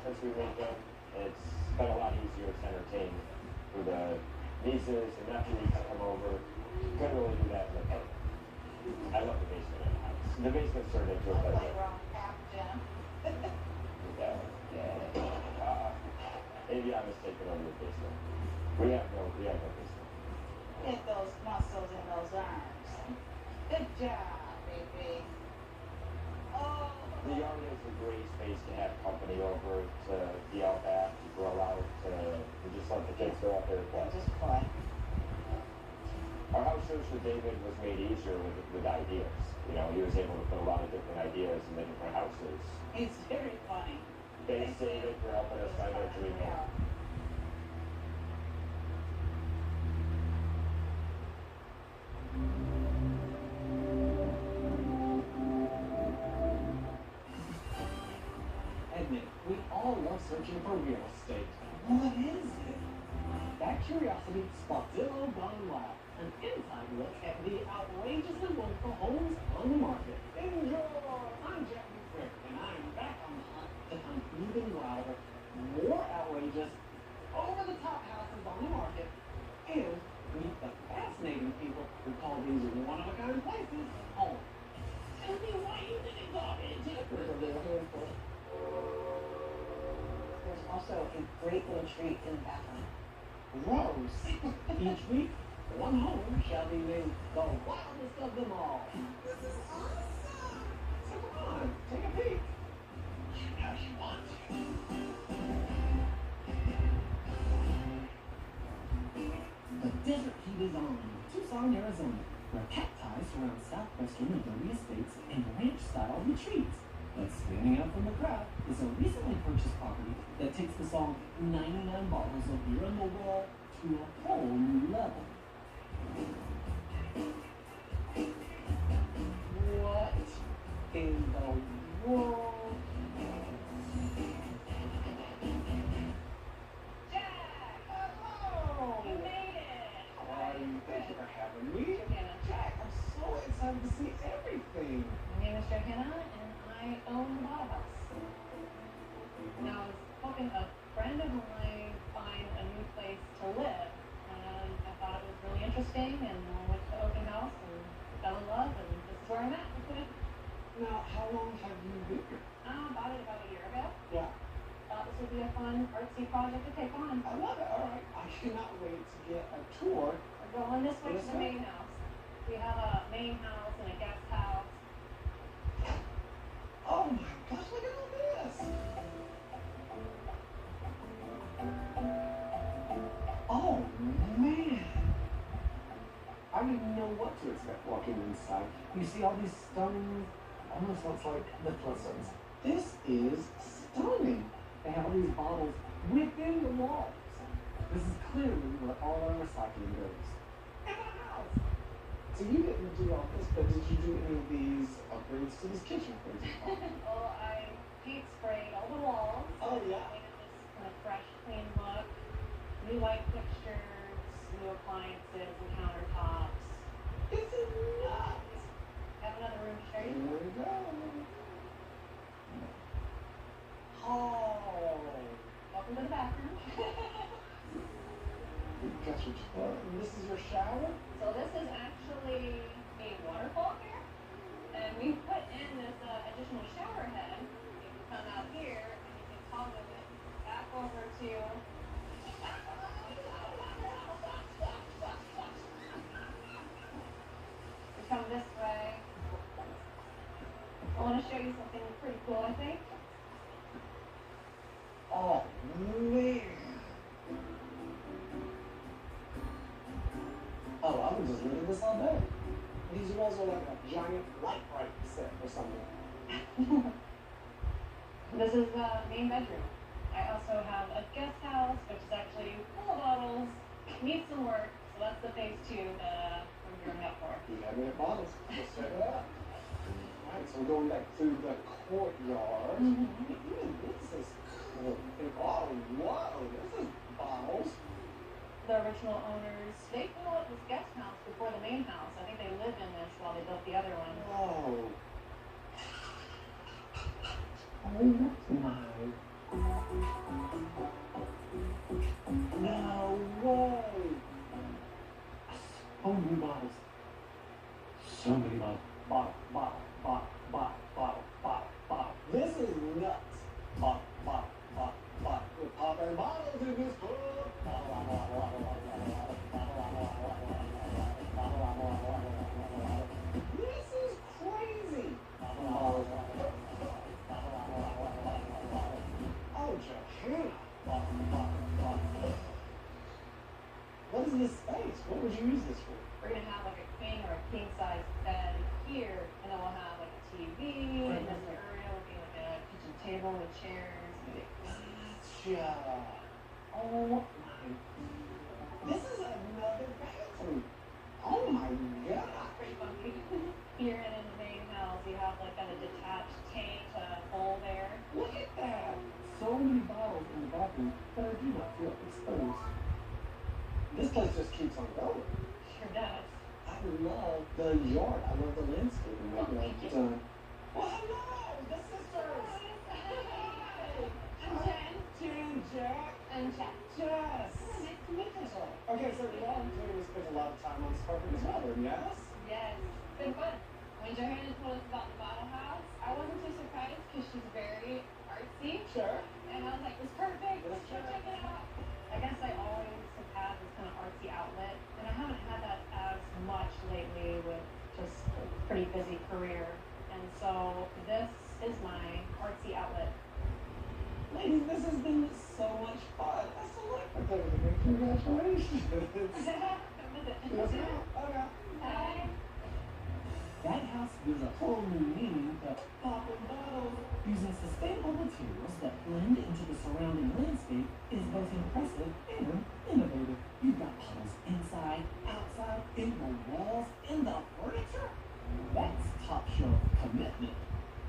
Since we moved in, it's been a lot easier to entertain for the nieces and nephews to come over. Couldn't really do that in the apartment. I love the basement of the house. The basement turned into a bedroom. Playground, half gym. Maybe I was taking over the basement. We have no basement. Get those muscles in those arms. Good job, baby. Oh. The yard is a great space to have company over, to be out back, to grow out, to just let the kids go out there and play. Just play. Our house search with David was made easier with ideas. You know, he was able to put a lot of different ideas in the different houses. It's very funny. Thanks, David, for helping us find our dream home. Admit, we all love searching for real estate. What is it? That curiosity sparked Zillow Gone Wild, an inside look at the outrageously wonderful homes on the market. Enjoy! I'm Jack McFrick, and I'm back on the hunt to find even wilder, more outrageous, over-the-top houses on the market, and meet the fascinating people who call these one-of-a-kind places home. Tell me why you didn't garbage. There's also a great little treat in the bathroom. Gross. Each week, one home shall be named the wildest of them all. This is awesome! So come on, take a peek. You know you want to. The desert heat is on in Tucson, Arizona, where cacti surround southwestern Adobe Estates and ranch-style retreats. But standing out from the crowd is a recently purchased property that takes the song 99 Bottles of Beer in the Wall to a whole new level. What in the world? Jack! Hello! You made it! How are you? Thank you for having me. Johanna. Jack, I'm so excited to see everything. My name is Johanna, and I own the bottle house. Now, I was helping a friend of mine find a new place to live, and I thought it was really interesting, and I went to the open house and fell in love, and this is where I'm at. Now, how long have you been here? Bought it about a year ago. Yeah. Thought this would be a fun, artsy project to take on. I love it. All right. I cannot wait to get a tour. We're going this way to the main house. We have a main house and a guest house. Oh my gosh, look at all this. Oh man. I didn't even know what to expect walking inside. You see all these stunning, almost looks like Nicholson's. This is stunning. They have all these bottles within the walls. This is clearly where all our recycling goes. And my house. So you didn't do all this, but did you do any of these upgrades to this kitchen, for example? Well, I paint sprayed all the walls. Oh, yeah. Made it this kind of fresh, clean look. New light fixtures, new appliances and countertops. This is nuts. Have another room to show Here you. we go. Oh. Welcome to the bathroom. You got your toilet, and this is your shower? So this is actually a waterfall here, and we put in this additional shower head. You can come out here and you can toggle it back over to. We come this way. I want to show you something pretty cool, I think. Oh, man. Oh, I would just look at this all day. These walls are like a giant light bright set or something. This is the main bedroom. I also have a guest house, which is actually full of bottles. Needs some work, so that's the phase 2 that I'm gearing up for. You have any bottles? Let's check it out. Alright, so we're going back to the courtyard. This is cool. Oh, whoa, this is bottles. The original owners, they built this guest house before the main house. I think they lived in this while they built the other one. Whoa. Oh my. No way. So many bottles. So many bottles. Bottle. This is nuts. Bottle. We're popping bottles in this club. This is crazy. Oh, Johanna. What is this space? What would you use this for? We're gonna have like a king or a king size bed here, and then we'll have like a TV in this area. Will be like a kitchen table with chairs. Gotcha. Oh my. This is another bathroom. Oh my god. Pretty funky. Here and in the main house, you have like kind of detached tank hole there. Look at that. So many bottles in the bathroom that I do not feel exposed. This place just keeps on going. Sure does. I love the yard. I love the landscaping right now. Thank you. Well, hello, the sisters. I'm Jen. Jen, Jack, And Jack. Jess. Nice to meet you. Okay, so y'all clearly spent a lot of time on this property as well, then, yes? Yes, it's been fun. When Johanna told us about the bottle house, I wasn't too surprised because she's very artsy. Sure. And I was like, it's perfect. Let's Let's check check it out. I guess I always have had this kind of artsy outlet, and I haven't had that as much lately with just a pretty busy career. And so this is my artsy outlet. Ladies, this has been so much fun. I so like everything. Congratulations. Come visit. Okay. Hi. That house gives a whole new meaning to popping bottles. Using sustainable materials that blend into the surrounding landscape is both impressive and innovative. You've got bottles inside, outside, in the walls, in the furniture. That's top shelf commitment.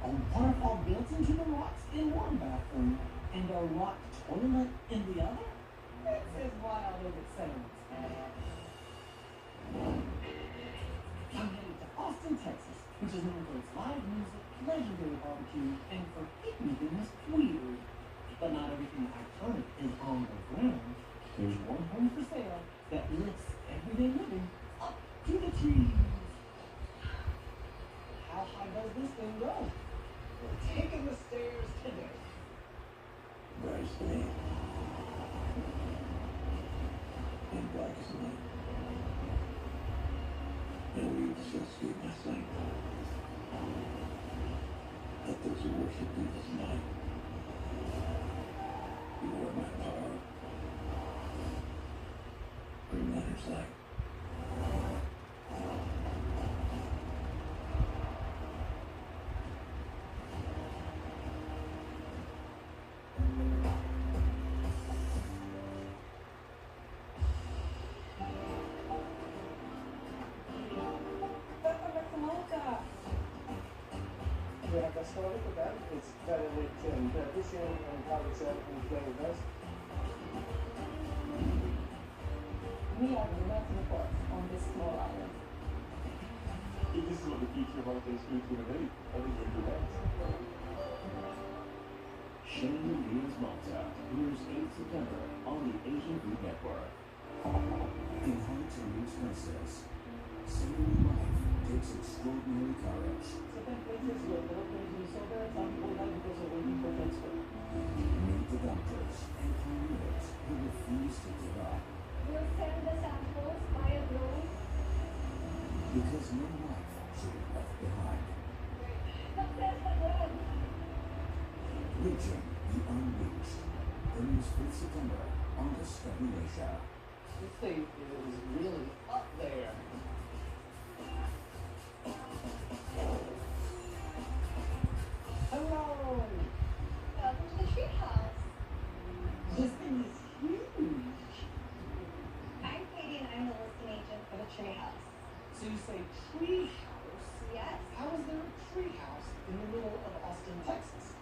A waterfall built into the rocks in one bathroom and a rock toilet in the other? That's as wild as it sounds. I'm headed to Austin, Texas, which is known for its live music, legendary barbecue, and for keeping things weird. But not everything iconic is on the ground. There's one home for sale that lifts everyday living up to the trees. How high does this thing go? We're taking the stairs today. Bright as day. And black as night. And we just sleep my sight. Let those who worship thee this night. You are my power. Bring letters light. Yeah, 빗소리와 it's very late 빗소리와 and how it's in the best. We are nothing but on this small island. If this is what the future of our things is going to be, I think we're the best. Chandeliers Malta premieres 8th September on the Asian Food Network. In Hard to Reach Princess, saving life takes extraordinary courage. Se tem coisas que eu não tenho sobre essa coisa because of waiting for transfer. Meet the doctors and pioneers who refuse to give up. We'll send the samples by a drone. Because no life should be left behind. Success the drone. Reaching the Unreached. Premieres 5th September on Discovery Asia. This thing is really up there. Hello! Welcome to the treehouse. This thing is huge. I'm Katie and I'm the listing agent for the treehouse. So you say tree house? Yes. How is there a tree house in the middle of Austin, Texas?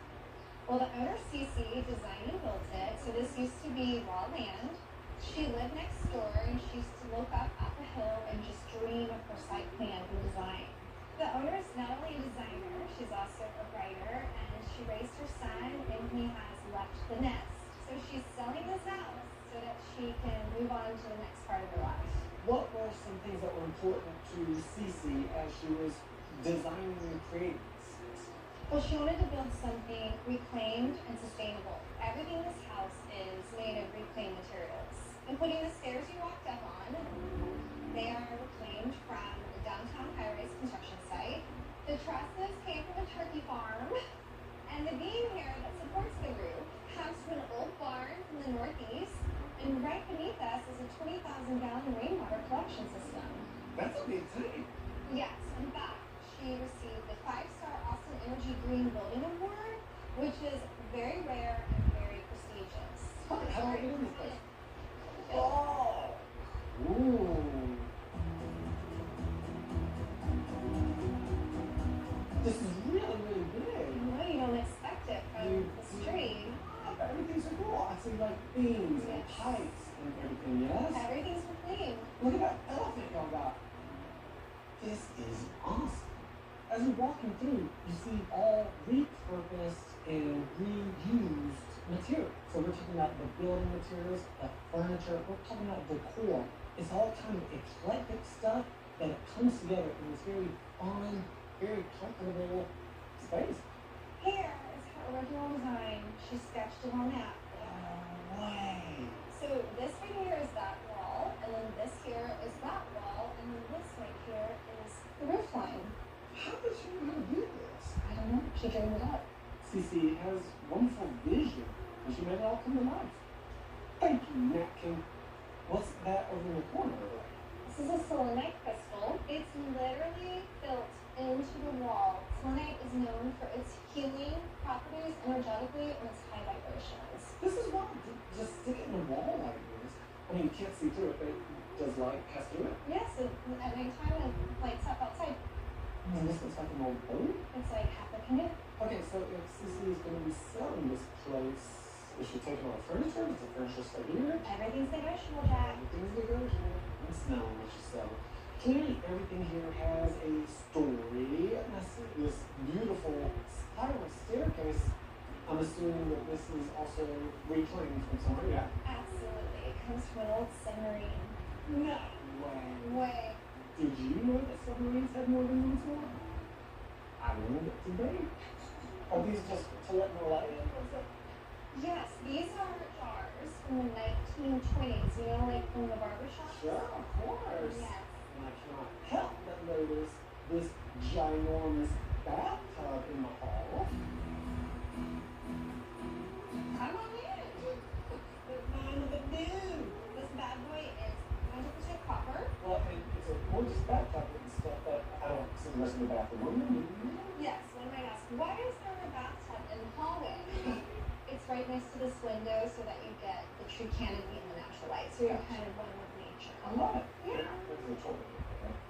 Well, the owner, Cece, designed and built it, so this used to be raw land. She lived next door and she used to look up at the hill and just dream of her site plan and design. The owner is not only a designer, she's also a writer, and she raised her son and he has left the nest. So she's selling this house so that she can move on to the next part of her life. What were some things that were important to Cece as she was designing and creating this? Well, she wanted to build something reclaimed and sustainable. Everything in this house is made of reclaimed materials, including the stairs you walked up on. They are reclaimed from the downtown high-rise construction site. The trusses came from a turkey farm. And the beam here that supports the roof comes from an old barn from the Northeast. And right beneath us is a 20,000-gallon rainwater collection system. That's a big thing. Yes, in fact, she received the 5-star Austin Energy Green Building Award, which is very rare and very prestigious. How do I get in this place? Oh! Ooh. This is really, really big. No, you don't expect it from the street. Everything's so cool. I see like beams and Yes. pipes and everything, yes? Everything's reclaimed. Look at that elephant y'all got. This is awesome. As you're walking through, you see all repurposed and reused materials. So we're talking about the building materials, the furniture, we're talking about decor. It's all kind of eclectic stuff that it comes together in this very fun, very comfortable space. Here is her original design. She sketched it on that. No way. So this right here is that wall, and then this here is that wall, and then this right here is the roof line. How did she know how to do this? I don't know. She dreamed it up. Cece has wonderful vision, and she made it all come to life. Thank you, Napkin. What's that over in the corner? This is a selenite crystal. It's literally built into the wall. Selenite is known for its healing properties energetically and its high vibrations. This is wild. Just stick it in the wall like this. I mean, you can't see through it, but does light pass through it? Yes, and at nighttime it lights up outside. And this looks like an old boat. It's like half a canoe. Okay, so if Cece is going to be selling this place, is she taking all the furniture? Does the furniture stay here? Everything's negotiable, Jack. Everything's negotiable. I'm smelling what she's selling. Clearly, everything here has a story. And I see this beautiful spiral staircase. I'm assuming that this is also reclaimed from somewhere. Yeah. Absolutely. It comes from an old submarine. No way. Way. Did you know that submarines had more than one floor? I learned it today. Are these just to let more light in? What's that? Yes, these are jars from the 1920s, you know, like from the barber shop? Sure, of course. Yes. And I cannot help but notice this ginormous bathtub in the hall. Come on in. It's mine with a dude. This bad boy is 100% copper. Well, I mean, it's a gorgeous bathtub and stuff, but I don't see the rest of the bathroom. Yes, one might ask, why is there a bathtub in the hallway? It's right next to this window so that you get the true canopy and the natural light, so you're kind of one with nature. I love it. Yeah. That's the choice.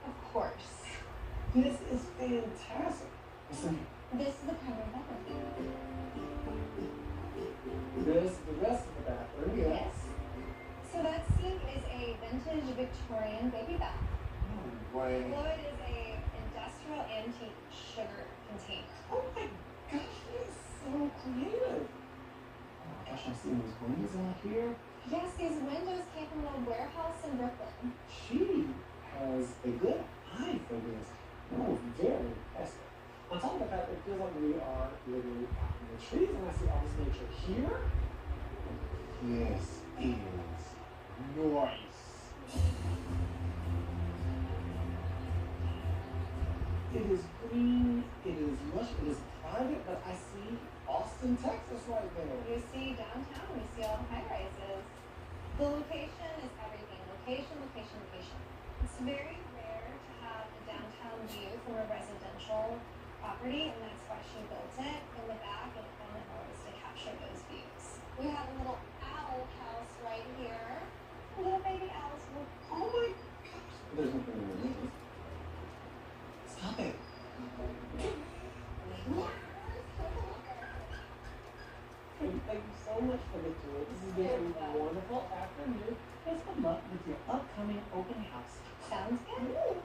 Of course. This is fantastic. Listen, This is the primary bathroom. this is the rest of the bathroom. Yes. So that sink is a vintage Victorian baby bath. No way. Wood is a industrial antique sugar container. Oh my gosh, that is so creative. Oh my gosh, I'm seeing these windows out here. Yes, these windows came from a warehouse in Brooklyn. She has a good eye for this. Oh, very impressive. On top of the fact, it feels like we are literally out in the trees, and I see all this nature here. This is nice. It is green, it is lush, it is private, but I see Austin, Texas right there. You see downtown, we see all the high rises. The location is everything. Location, location, location. It's very rare to have a downtown view from a residential property, and that's why she built it in the back and on the hills to capture those views. We have a little owl house right here. Little baby owls. Oh my gosh. There's nothing in the windows. Stop it. Thank you so much for the tour. This has been a wonderful afternoon. Best of luck with your upcoming open house. Sounds good.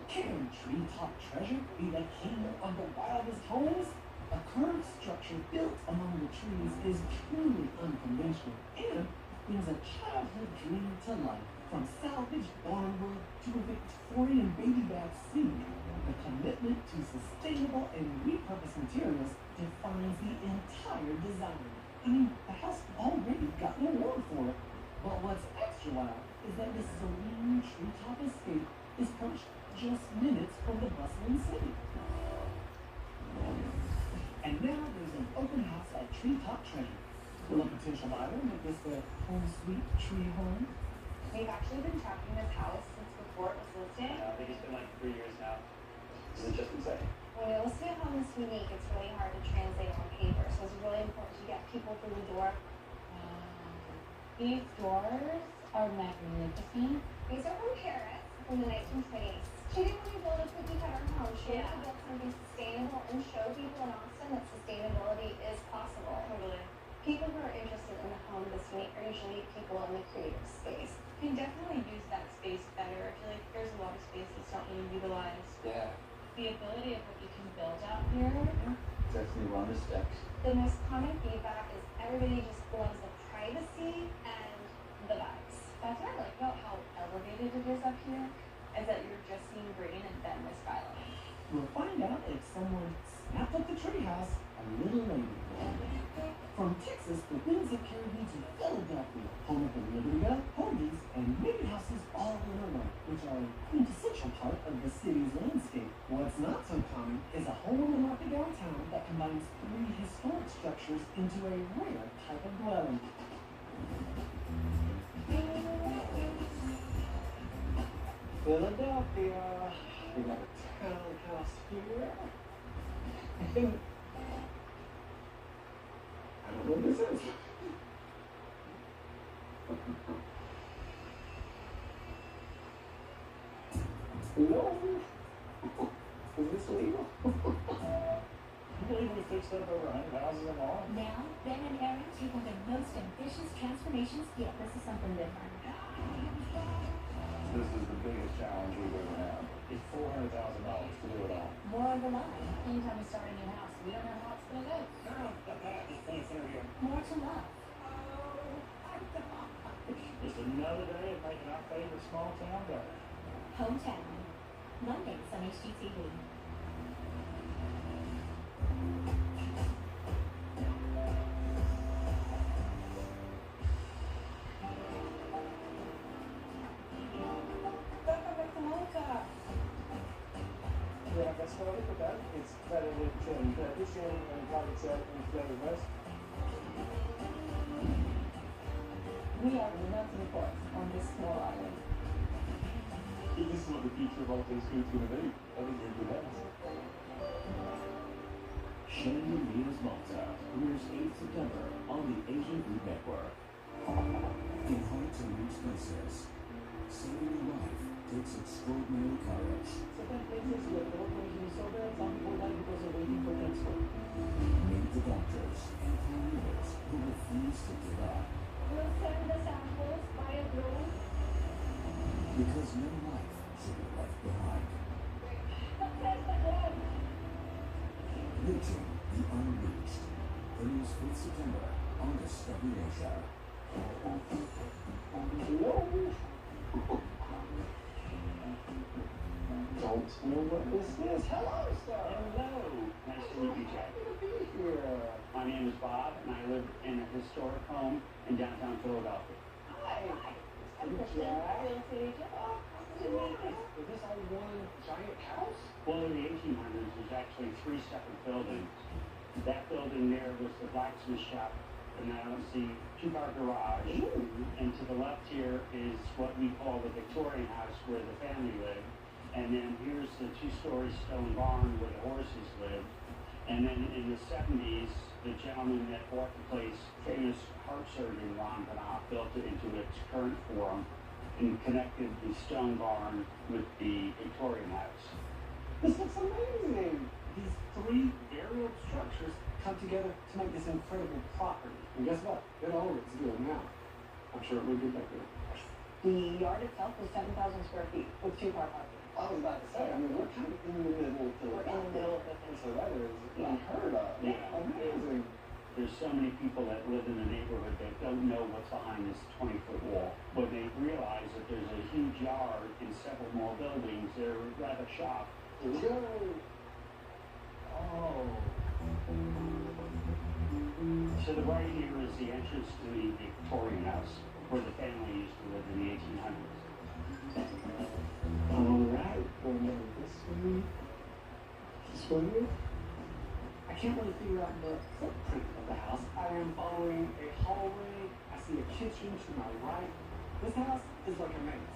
Can treetop treasure be the king of the wildest homes? A curved structure built among the trees is truly unconventional and brings a childhood dream to life. From salvaged barnwood to a Victorian baby bath scene, the commitment to sustainable and repurposed materials defines the entire design. I mean, the house already got an award for it. But what's extra wild is that this serene treetop escape is perched just minutes from the bustling city. And now there's an open house at Treetop Treasure. Will a potential buyer make this their home sweet tree home? We've actually been tracking this house since before it was listed. I think it's been like 3 years now. Is it just insane? When you're listing a home that's unique, it's really hard to translate on paper, so it's really important to get people through the door. These doors are magnificent. These are from Paris from the 1920s. She didn't want to build a cookie cutter home. She wanted to build something sustainable and show people in Austin that sustainability is possible. Totally. People who are interested in the home that's unique are usually people in the creative space. You can definitely use that space better. I feel like there's a lot of space that's not being utilized. Yeah. The ability of what you can build out here. It's actually on the steps. The most common feedback is everybody just loves the privacy and the vibes. That's what I like about how elevated it is up here, is that you're just seeing green and then the skyline. We'll find out if someone snapped up the treehouse a little later. From Texas, the winds have carried me to Philadelphia, home of the Liberty Bell, Hoagies, and many houses all in a row, which are a quintessential part of the city's landscape. What's not so common is a home on the market downtown that combines 3 historic structures into a rare type of dwelling. Philadelphia. We got a townhouse here. And I don't know what this is. No. Is this legal? You believe we fixed up over 100 houses in all? Now, Ben and Aaron take on their most ambitious transformations yet. This is something different. This is the biggest challenge we've ever had. It's $400,000 to do it all. More of the line. Anytime we start a new house, we don't know how it's going to go. More to love. Just another day of making our favorite small town better. Hometown. Mondays on HGTV. Yeah, that's what I look at that. It's better with addition and private set and flavor rest. We are the melting pot on this small island. This is what the future of all things food's going to be. I think you're good at it. Chandeliers Malta premieres 8 September on the Asian Food Network. In hard to reach places, saving a life takes extraordinary courage. Certain places where the location is so bad, some people die because they're waiting for transport. Meet the doctors and pioneers who refuse to give up. We'll send the samples by a drone. Because no life should be left behind. Reaching the Unreached. Premieres 5th September on Discovery Asia. Don't know what this is. Hello, sir. Hello. Nice to meet you, Jack. Happy to be here. My name is Bob, and I live in a historic home in downtown Philadelphia. Hi. I'm Kristen, real estate agent. Oh, Is this all one giant house? Well, in the 1800s, there's actually 3 separate buildings. That building there was the blacksmith shop, and now it's the 2-car garage. And to the left here is what we call the Victorian house where the family lived. And then here's the 2-story stone barn where the horses lived. And then in the 70s, the gentleman that bought the place, famous heart surgeon Ron Benoit, built it into its current form and connected the stone barn with the Victorian house. This looks amazing. These 3 very old structures come together to make this incredible property. And guess what? It all looks good now. I'm sure it would get better. The yard itself is 7,000 square feet with 2-car parking. I was about to say, I mean, we're kind of in the middle of We're in the middle of the and so that is unheard of. Yeah. Amazing. There's so many people that live in the neighborhood that don't know what's behind this 20-foot wall. When they realize that there's a huge yard and several more buildings, they're rather shocked. Here we go. Oh. To the right here is the entrance to the Victorian house, where the family used to live in the 1800s. All right. Going down this way. This way. I can't really figure out the footprint of the house. I am following a hallway. I see a kitchen to my right. This house is like a maze.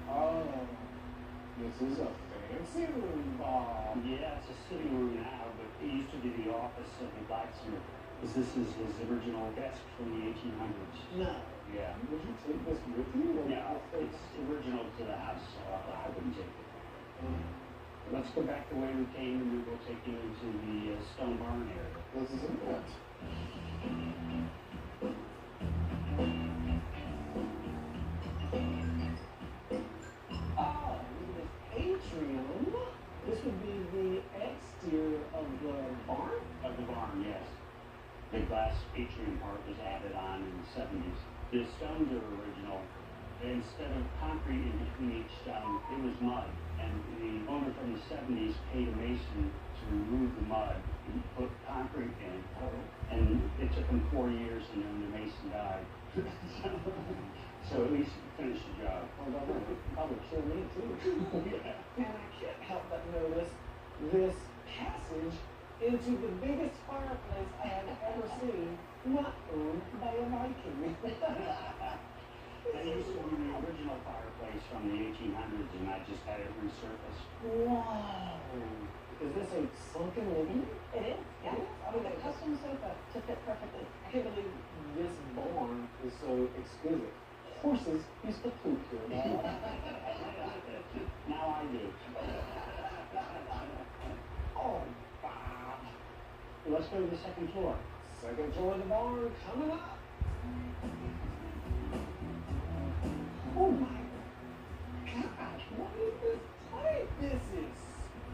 Oh, this is a fancy room, Bob. Yeah, it's a sitting room now, but it used to be the office of the blacksmith. This is his original desk from the 1800s. No. Yeah. Would you take this with you? Or No, it's original to the house, so I wouldn't take it. Let's go back the way we came, and we will take you into the stone barn area. This is it. Oh, this atrium. This would be the exterior of the barn? Of the barn, yes. The glass atrium part was added on in the 70s. The stones are original. Instead of concrete in between each stone, it was mud. And the owner from the 70s paid a mason to remove the mud and put concrete in. And it took him 4 years, and then the mason died. So at least he finished the job. Oh, that would probably kill me too. Yeah. And I can't help but notice this passage into the biggest fireplace I have ever seen, not owned by a Viking. That used to be the original fireplace from the 1800s, and I just had it resurfaced. Wow. Is this a sunken living room? It is, yeah. With a custom sofa to fit perfectly. I can't believe this barn is so exquisite. Horses used to poop here. Now I do. Oh, Bob. Let's go to the second floor. Second floor of the barn coming up. Oh my gosh, what is this place? This is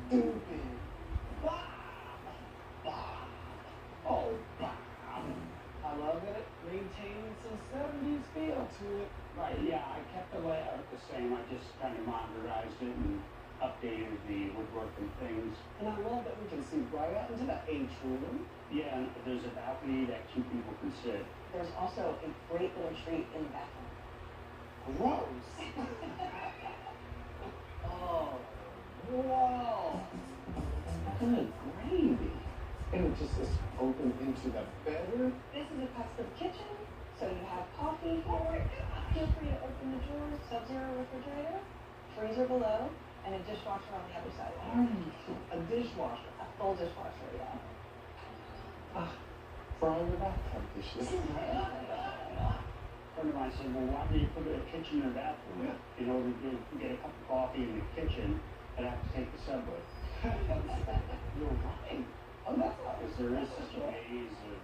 stupid. Bob! Bob! Oh, Bob! I love that it maintains some 70s feel to it. Right, yeah, I kept the layout the same. I just kind of modernized it and updated the woodwork and things. And I love that we can see right out into the atrium. Yeah, and there's a balcony that 2 people can sit. There's also a great little treat in the bathroom. Gross! Oh, whoa! Good gravy. And it just is open into the bedroom. This is a custom kitchen, so you have coffee here. Feel free to open the drawers, sub-zero refrigerator, freezer below, and a dishwasher on the other side. A dishwasher. A full dishwasher, yeah. Frying the bathtub dishes. A friend of mine said, well, why do you put a kitchen in the bathroom? In order to get a cup of coffee in the kitchen, I'd have to take the subway. You're right. Oh, that's not Because there is such a maze of,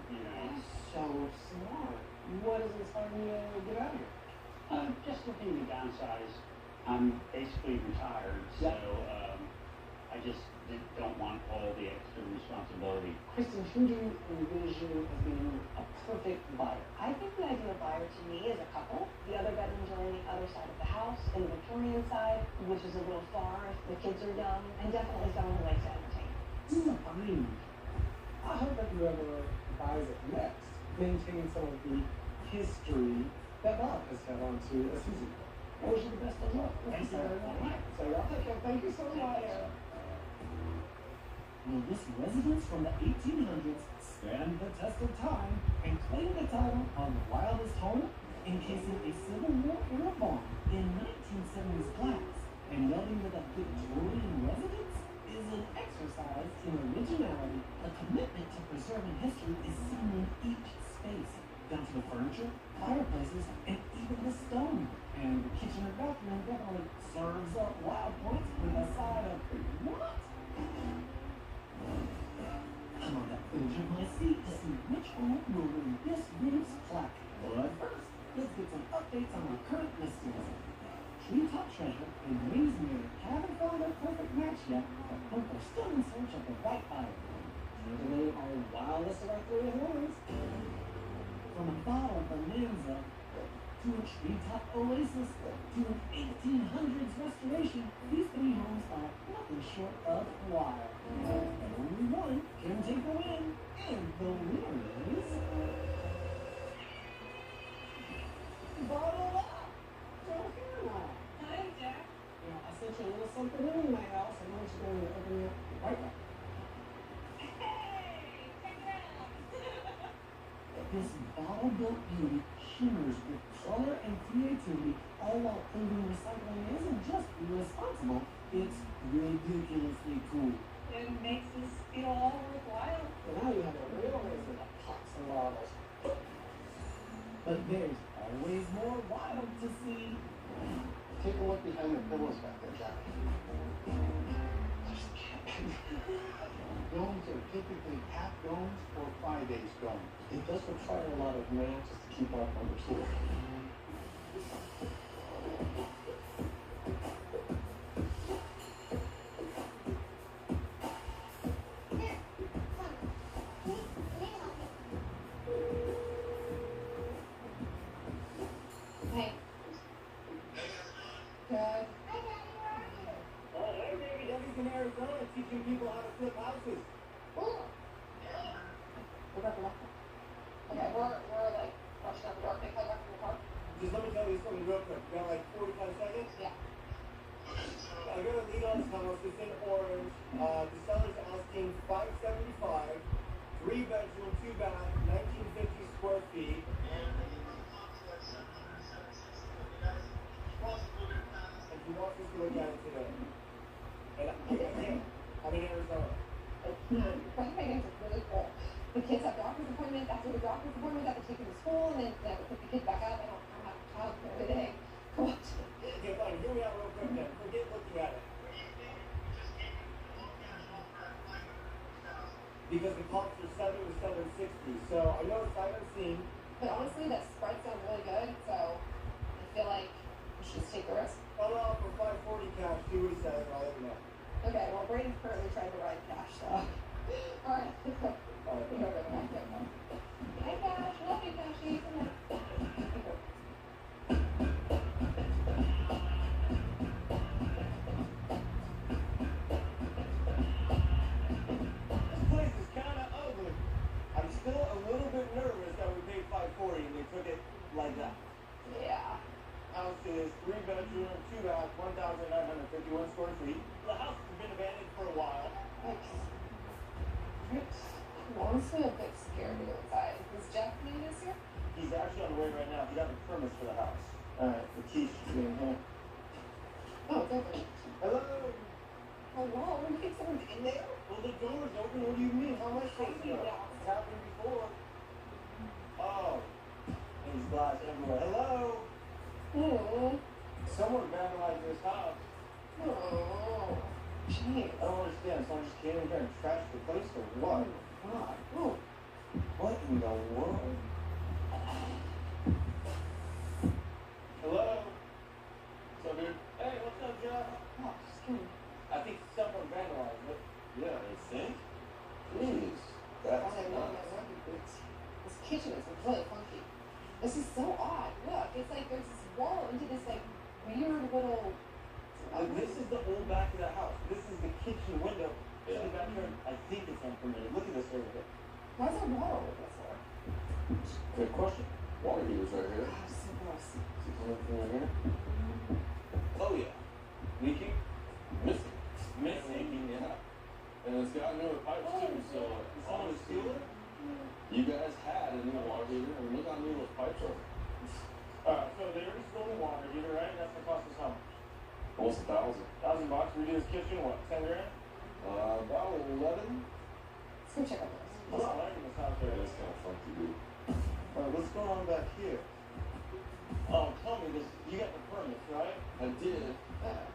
so smart. What is inspiring you to get out of here? Just looking to downsize. I'm basically retired, so Yeah. I just don't want all the extra responsibility. Kristen, who do you envision as being a perfect buyer? I think the ideal buyer to me is a couple. The other bedrooms are on the other side of the house, in the Victorian side, which is a little far if the kids are young, and definitely someone who likes to entertain. This is a buying. I hope that whoever buys it next maintains some of the history that Bob has had onto a season. I wish you the best of luck. Thanks, sir. All right. So y'all take care. Thank you so much. Will this residence from the 1800s stand the test of time and claim the title on the wildest home, encasing a Civil War era barn in 1970s glass and welding with a Victorian residence? Is an exercise in originality. A commitment to preserving history is seen in each space, down to the furniture, fireplaces, and even the stone. And the kitchen and bathroom definitely serves up wild points with a side of what? I'm on the edge of my seat to see which home will win this week's plaque. But first, let's get some updates on our current listings. Treetop Treasure and Rosemary haven't found their perfect match yet, but both are still in search of the right buyer. Usually our wildest of our three homes. From a bottle bonanza to a treetop oasis to an 1800s restoration, these three homes are nothing short of wild. And only one can take the win, and the winner is... Bottle up! Johanna! Hi, Jack. You know, I sent you a little something in my house. I want you going to open it right now. Hey, check it out. This bottle-built beauty shimmers with color and creativity, all while proving recycling isn't just irresponsible, it's ridiculously cool. It makes us feel all worthwhile. So now you have a real reason to pop some bottles. But there's always more wild to see. Take a look behind the pillows back there, Jack. Domes are typically half domes or 5/8 domes. It does require a lot of matches to keep up on the tour. Hey. Good. Oh, hey, baby, Debbie's in Arizona teaching people how to flip houses. Ooh. We're about to walk. Okay, we're like rushing out the door. Can I come back from the car? Just let me tell you something real quick. You got like 45 seconds? Yeah. I got a lead on this house. It's in Orange. The seller's asking $575, 3-bedroom, 2-bath, 1950 square feet. And he wants us to look at it today. And I can't. I'm in Arizona. Front paintings are really cool. The kids have doctor's appointments. After the doctor's appointment, they have to take them to school, and then they have to pick the kids back up. They don't have childcare every day. Come on. Okay, fine. Hear me out real quick then. Forget looking at it. Because the comps are 7 to 760. So I know it's sight unseen. But honestly, that spread sounds really good, so I feel like we should just take the risk. I'll offer 540 cash. See what he says, and I'll let you know. Okay, well, Braden's currently trying to ride cash, so. Alright. Alright, we go to the back there. Hi, Cash. Love you, Cashy. Come on. This place is kind of ugly. I'm still a little bit nervous that we paid 540 and they took it like that. Yeah. House is 3-bedroom, 2-bath, 1,951 square feet. The house has been abandoned for a while. I'm honestly a bit scared to go inside. Is Jeff coming this year? He's actually on the way right now. He got the permits for the house. The keys should be in here. Oh, definitely. Hello? Oh, wow. You think someone's in there? Well, the door's open. What do you mean? How much crazy now? It's happened before. Oh. There's glass everywhere. Hello? Oh. Someone vandalized this house. Oh. Jeez. I don't understand. Someone just came in here and trashed the place or what? God. Oh. What in the world? Hello? What's up, dude? Hey, anything in here? Oh yeah. Leaking? Missing. Missing? Yeah. And it's got newer pipes too, so on the ceiling, you guys had a new water heater, and look how new those pipes are. Alright, so they already stole the water heater, right? That's gonna cost us how much? Almost $1,000. $1,000. We do this kitchen, what, 10 grand? About 11. Let's go check out this. I'm not liking this house Yeah, right it's kind of funky, dude. Alright, what's going on back here? Oh, tell me this. You got the permits, right? I did.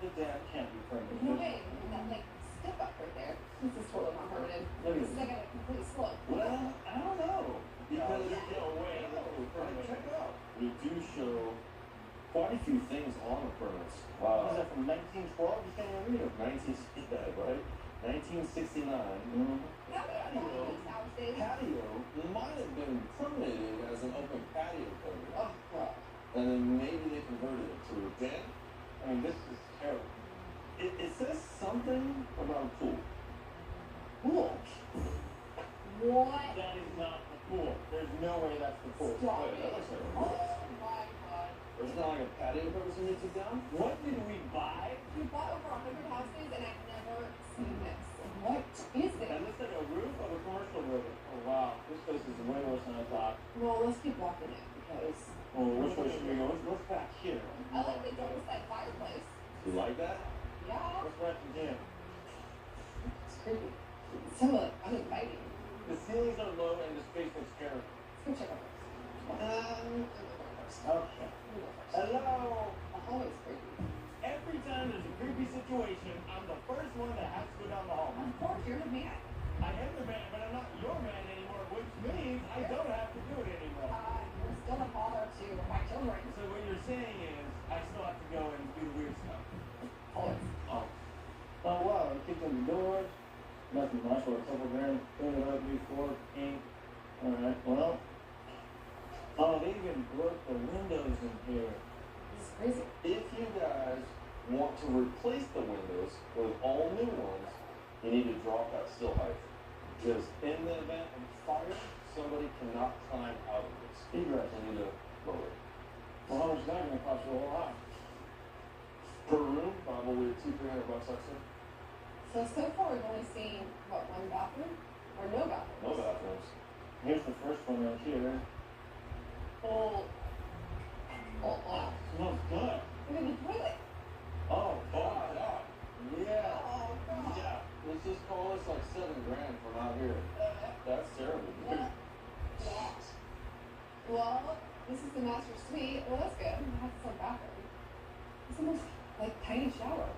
The dad can't be permitted. No way, that like step up right there. This is totally not permanent. Look at This is this. like a complete slope. Well, I don't know. Because Yeah. No way. check it out. We do show quite a few things on the permits. What is that from 1912? You can't even read it. 1969, right? 1969. Now we don't know these houses. Patio might have been permitted as an open patio cover. Oh, well. And then maybe they converted it to a den. I mean, this is terrible. It says something about a pool. Pool. What? That is not the pool. There's no way that's the pool. Stop Wait, that it. looks like a Oh pool. my god. There's not like a patio cover somebody took down? What did we buy? We bought over 100 houses and I've never seen this. What is That this? looks like a roof of a commercial building. Oh wow, this place is way worse than I thought. Well, let's keep walking it because Oh, which way should we go? What's back here? I like the double side fireplace. You like that? Yeah. What's back in here? It's creepy. It's so like uninviting. The ceilings are low and the space looks terrible. Let's go check out this. I'm going first. Okay. I'm going first. Hello. The hallway's creepy. Every time there's a creepy situation, I'm the first one that has to go down the hall. Of course, you're the man. I am the man, but I'm not your man anymore, which means I don't have to do it anymore. You're still a father to my children. So what you're saying is, I still have to go and do the weird stuff. Always. Oh. Oh wow, I kicked in the doors. Nothing much, for a couple grand, clean it up, new floor, paint. Alright, well. Oh, they even broke the windows in here. This is crazy. If you guys want to replace the windows with all new ones, you need to drop that sill height. Because in the event of fire, somebody cannot climb out of this. Egress. You need to lower it. Well, how much is that going to cost you a whole lot? Per room, probably $200-300 extra. So far we've only seen, what, one bathroom? Or no bathrooms? No bathrooms. Here's the first one right here. Oh. Oh, wow. Smells good. Look at the toilet. Oh, God. yeah. Oh, God. Yeah. Let's just call this like $7,000 from out here. That's terrible. Yeah. Well, this is the master suite. Well, that's good. It has its own bathroom. It's almost like tiny shower.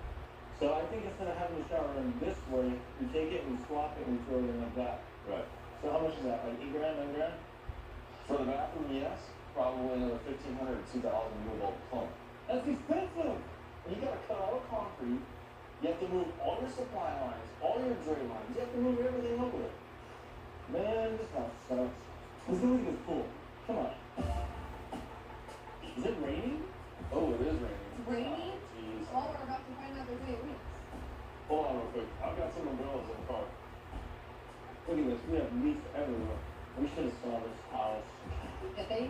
So I think instead of having the shower in this way, we take it and swap it and throw it in like that. Right. So how much is that? Like $8,000, $9,000? For the bathroom, yes. Probably another $1,500 to $2,000 to move all the plumbing. That's expensive. And you gotta cut all the concrete. You have to move all your supply lines, all your drain lines. You have to move everything over there. Man, this house sucks. Let's go look at this pool. Come on. Is it raining? Oh, it is raining. It's raining? Jeez. Well, we're about to find out there's any leaks. Hold on real quick. I've got some umbrellas in the car. Look at this. We have leaks everywhere. We should have saw this house. Did they?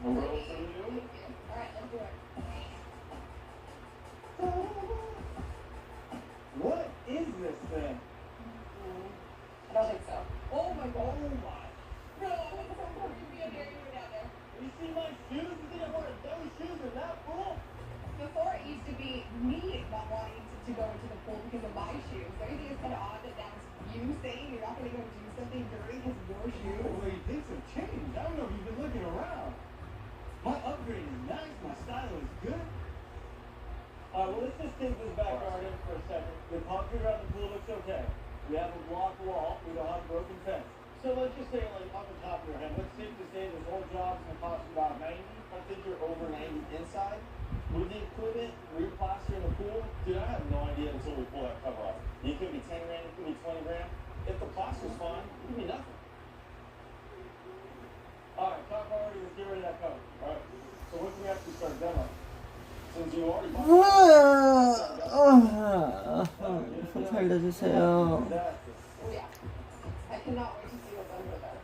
Umbrellas for you? Alright, let's do it. What is this thing? I don't think so. Oh my god. Oh my. No, it's so hard to be in there. You were down there. You see my shoes? You think I wear those shoes in that pool? Before it used to be me not wanting to go into the pool because of my shoes. Don't you think it's kind of odd that that's you saying you're not going to go do something dirty because of your shoes? Wait, things have changed. I don't know if you've been looking around. My upgrade is nice. My style is good. Well, let's just take this backyard in for a second. The concrete around the pool looks okay. We have a block wall. We don't have a broken fence. So let's just say, like, off the top of your head, what's safe to say this whole job's going to cost you about 90? I think you're over 90 inside. With the equipment, replastering the pool, dude, I have no idea until we pull that cover off. It could be $10,000, it could be $20,000. If the plaster's fine, it could be nothing. All right, top priority, let's get rid of that cover. All right. So when can we actually start demo? Since you already bought Oh 살려주세요. yeah. I cannot wait to see what's under there.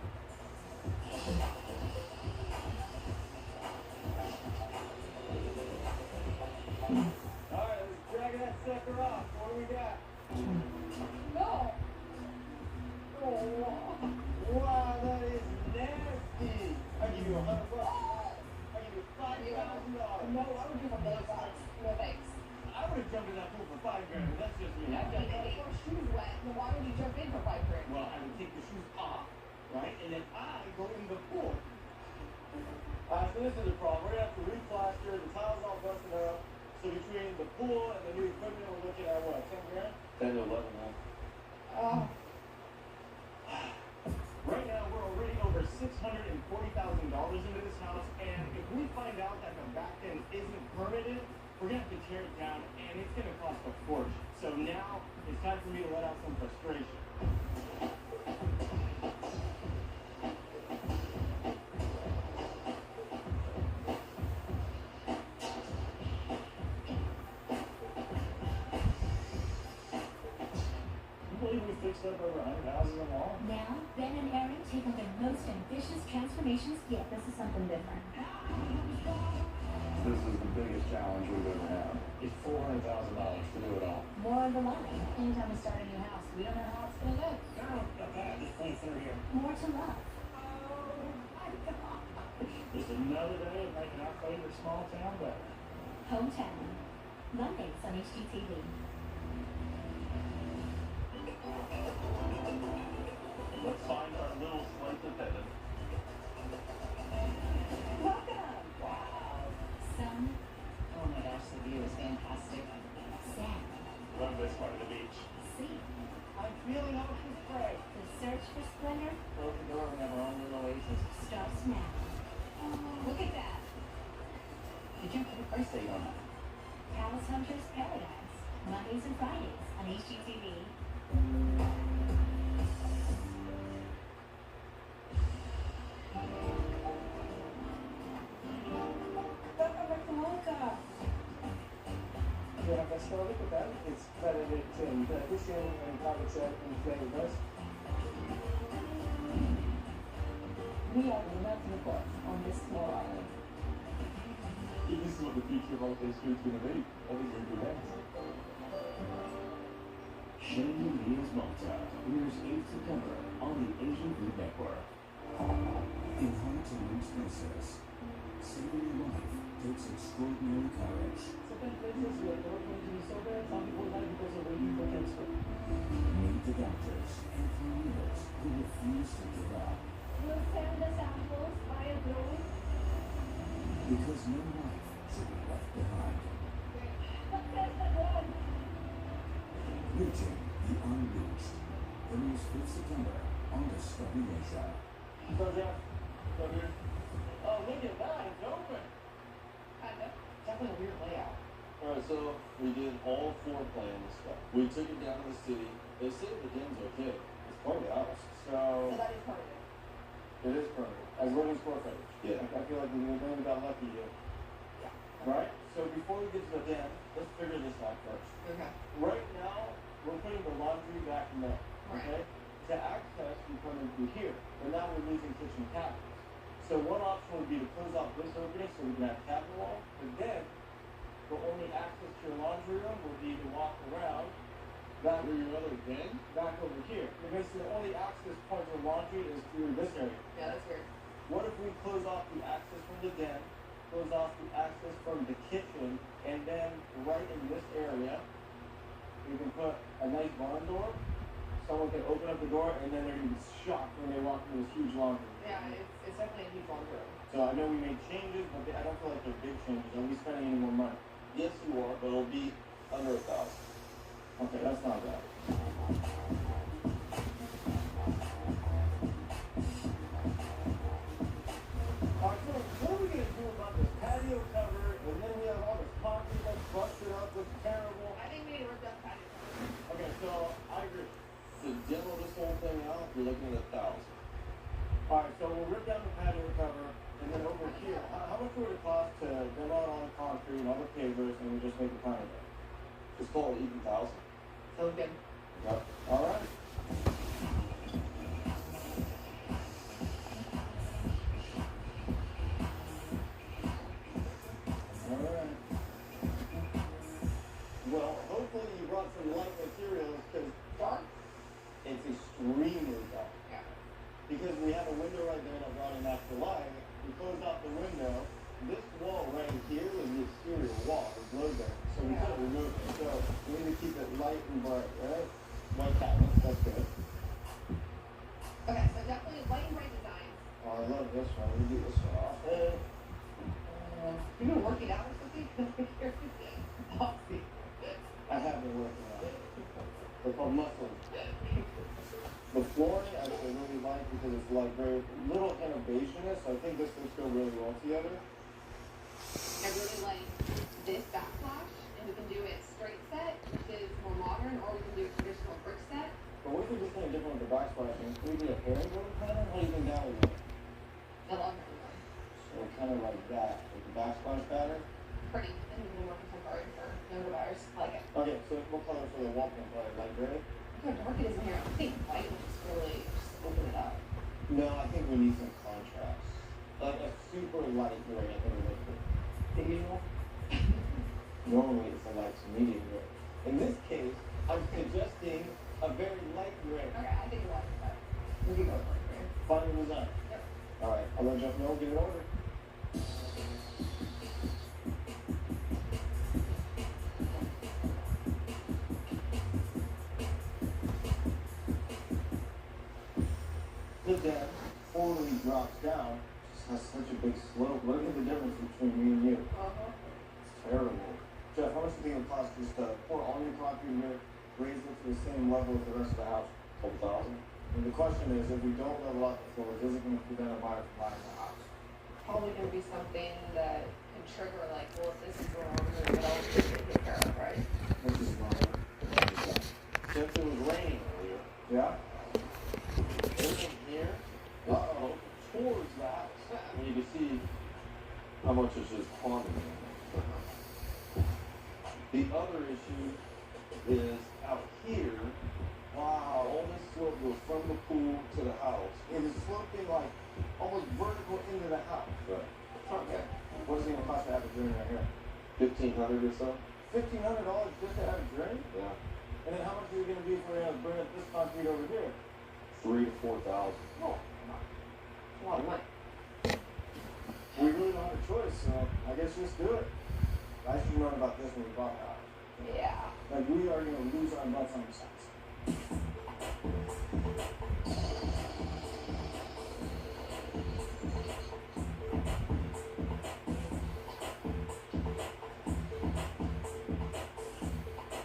no, I would give them those sides. No thanks. I would have jumped in that pool for $5 grand, but that's just me. I've done it. If your shoes wet, then why would you jump in for $5 grand? Well, I would take the shoes off, right? And then I go in the pool. So this is the problem. We're going to have to replaster. The tile's all busted up. So between the pool and the new equipment, we're looking at what, 10 grand? 10 to 11, man. Right now, we're already over $640,000 into this house, and if we find out that the back end isn't permitted, we're gonna have to tear it down, and it's gonna cost a fortune. So now it's time for me to let out some frustration. We fixed up over 100 houses in all. Now, Ben and Aaron take on their most ambitious transformations yet. This is something different. This is the biggest challenge we've ever had. It's $400,000 to do it all. More on the line. Anytime we start a new house, we don't know how it's going to go. Just think through here. More to love. Just another day of making our favorite small town better. Hometown. Mondays on HGTV. Let's find our little slice of heaven. Welcome. Wow. Sun. Oh my gosh, the view is fantastic. Sand. Love this part of the beach. Sea. I'm feeling ocean spray. The search for splendor Open door and have our own little oasis. starts now. Look at that. Did you put a price tag on that? Palace Hunters Paradise. Mondays and Fridays on HGTV. Yeah, that's what I look at that. It's credited in addition and private set and flavors. We are the melting pot on this small island. This is what the future of our street's gonna be. I think we're good hands. Shannon Meals Malta premieres 8th September on the Asian Food Network. In Heart to Wings Princess, saving your life takes extraordinary courage. Certain places where the work going to be so bad, some people die because of waiting for cancer. Meet the doctors and pioneers who refuse to give up. We'll send the samples via drone. Because no life should be left behind. Press the button. Reaching the Unreached. Premieres 5th September on Discovery Asia. So, Jeff, so here. Oh, look at that. It's open. Kind of. Definitely a weird layout. Alright, so we did all floor plans. We took it down to the city. They say the den's okay. It's part of the house. So that is part of it. It is permanent. As well as square footage. Yeah. I feel like we got lucky here. Yeah. Right? So before we get to the den, let's figure this out first. Okay. Right now, we're putting the laundry back in there. Okay? Right. To access, we come in through here. But now we're losing kitchen cabinets. So one option would be to close off this opening so we can have cabinet wall. But then, the only access to your laundry room would be to walk around back Where your other den? back over here. Because the only access point to the laundry is through this area. Yeah, that's weird. What if we close off the access from the den, close off the access from the kitchen, and then right in this area, we can put a nice barn door. Someone can open up the door, and then they're going to be shocked when they walk into this huge laundry. Yeah, it's definitely a huge laundry room. So I know we made changes, but I don't feel like they're big changes. Are we spending any more money? Yes, you are, but it'll be under 1,000. Okay, that's not bad. Alright, so what are we going to do about this patio cover, and then we have all this concrete that's busted up, looks terrible. I think we need to rip down the patio. Okay, so I agree. To demo this whole thing out, you're looking at 1,000. Alright, so we'll rip down the patio cover, and then over here, how much would it cost to demo out all the concrete and all the pavers, and we just make a ton of it? Just call it even 1,000. Sounds good. Yep. Alright? Alright. Well, hopefully you brought some light materials, because Dark? it's extremely dark. Yeah. Because we have a window right there that brought in natural light. We closed off the window. This wall right here was the light and bright, right? White cabinet, that's good. Okay, so definitely light and bright designs. Oh, I love this one. We do this one often. You've been working out or something? I have been working out. They're called muscles. The flooring I really like because it's like very little innovationist. I think this would go really well together. I really like this backsplash, and we can do it straight set, which is more modern, or we can do a traditional brick set. But what if we just kind of different with the backsplash? And can we do a herringbone pattern? How do you think that would work? I love everyone. So kind of like that, with the backsplash pattern. Pretty, and we can work contemporary for younger buyers. I like it. Okay, so what color for the wall paint? Light gray? Look how dark it is in here. I think white will just really just open it up. No, I think we need some contrast. Like a super light gray, I think we look good. The usual. Normally it's a light to medium gray. In this case, I'm suggesting a very light gray. Okay, I think white is better. We can go with light gray. Final design. Yep. Alright, I'll let Jeff know, get it ordered. The den totally drops down, just has such a big slope. Look at the difference between me and you. It's terrible. Jeff, how much do you think it costs just to pour all your concrete here, raise it to the same level as the rest of the house? $12,000. And the question is, if we don't level out the floors, is it going to prevent a buyer from buying the house? Probably going to be something that can trigger, like, well, if this is wrong, then what else is going to take care of, right? Which is wrong. Since it was raining earlier. Yeah? Everything here is towards the house. And you can see how much it's just haunting me. The other issue is out here. Wow, all this slope goes from the pool to the house. It is sloping like almost vertical into the house. Right. Not good. What is it going to cost to have a drain right here? $1,500 or so. $1,500 just to have a drain? Yeah. And then how much is it going to be if we're going to bring up this concrete over here? $3,000 to $4,000. Oh, a lot of money. We really don't have a choice, so I guess just do it. I should have known about this when we bought the house. Yeah. Like, we are going to lose our butts on the sides.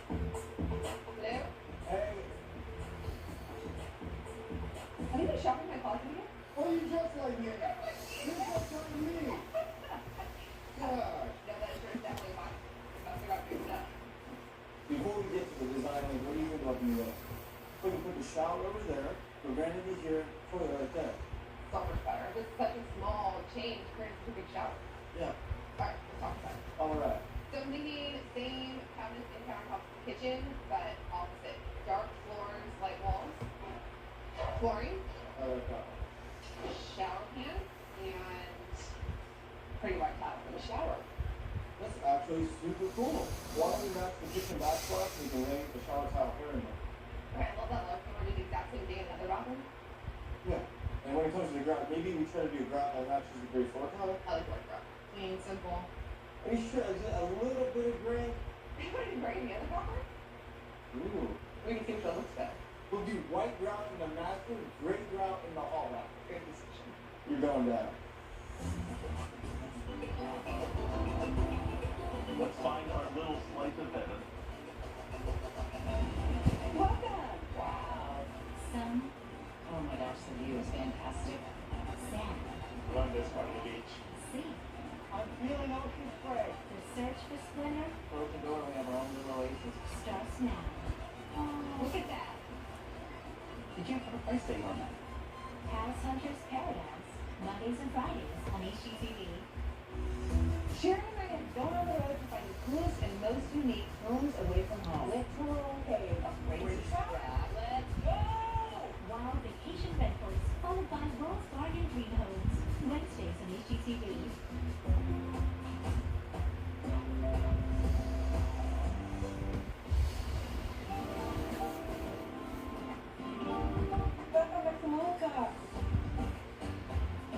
Hello? Hey, Have you been shopping my closet yet? oh, you just like me. You're just like me. God. No, that insurance definitely fine. I forgot to do that. Before we get to the design, like, what do you think about the, we can put the shower over there, the vanity here, toilet right there. So much better. This is such a small change compared to a big shower. Yeah. Alright, let's talk about it. All right. So I'm thinking same cabinets and countertops in the kitchen, but opposite. Dark floors, light walls. Flooring, I like that one. shower pan, and pretty white tile for the shower. That's actually super cool. Why don't we match the kitchen backsplash and we can lay the shower tile here and there? Okay, I love that look. You want to do the exact same thing in the other bathroom? Yeah. And when it comes to the grout, maybe we try to do a grout that matches the gray floor color. I like white grout. Clean, simple. Are you sure? Is it a little bit of gray? You want to do gray in the other bathroom? Ooh. We can see which one looks better. We'll do white grout in the master, gray grout in the hall bathroom. Great decision. You're going down. Let's find our little slice of heaven. Welcome. Wow. Sun. Oh my gosh, the view is fantastic. Sand. Love this part of the beach. Sea. I'm feeling ocean spray. The search for splendor Close the door, we have our own little oasis. starts now. Look at that. Did you have a price tag on that? House Hunters Paradise. Mondays and Fridays on HGTV. Sharon and I have gone on the road to find the coolest and most unique homes away from home. Let's go. Okay, Let's go! Wild vacation rentals followed by World's Garden Dream Homes. Wednesdays on HGTV.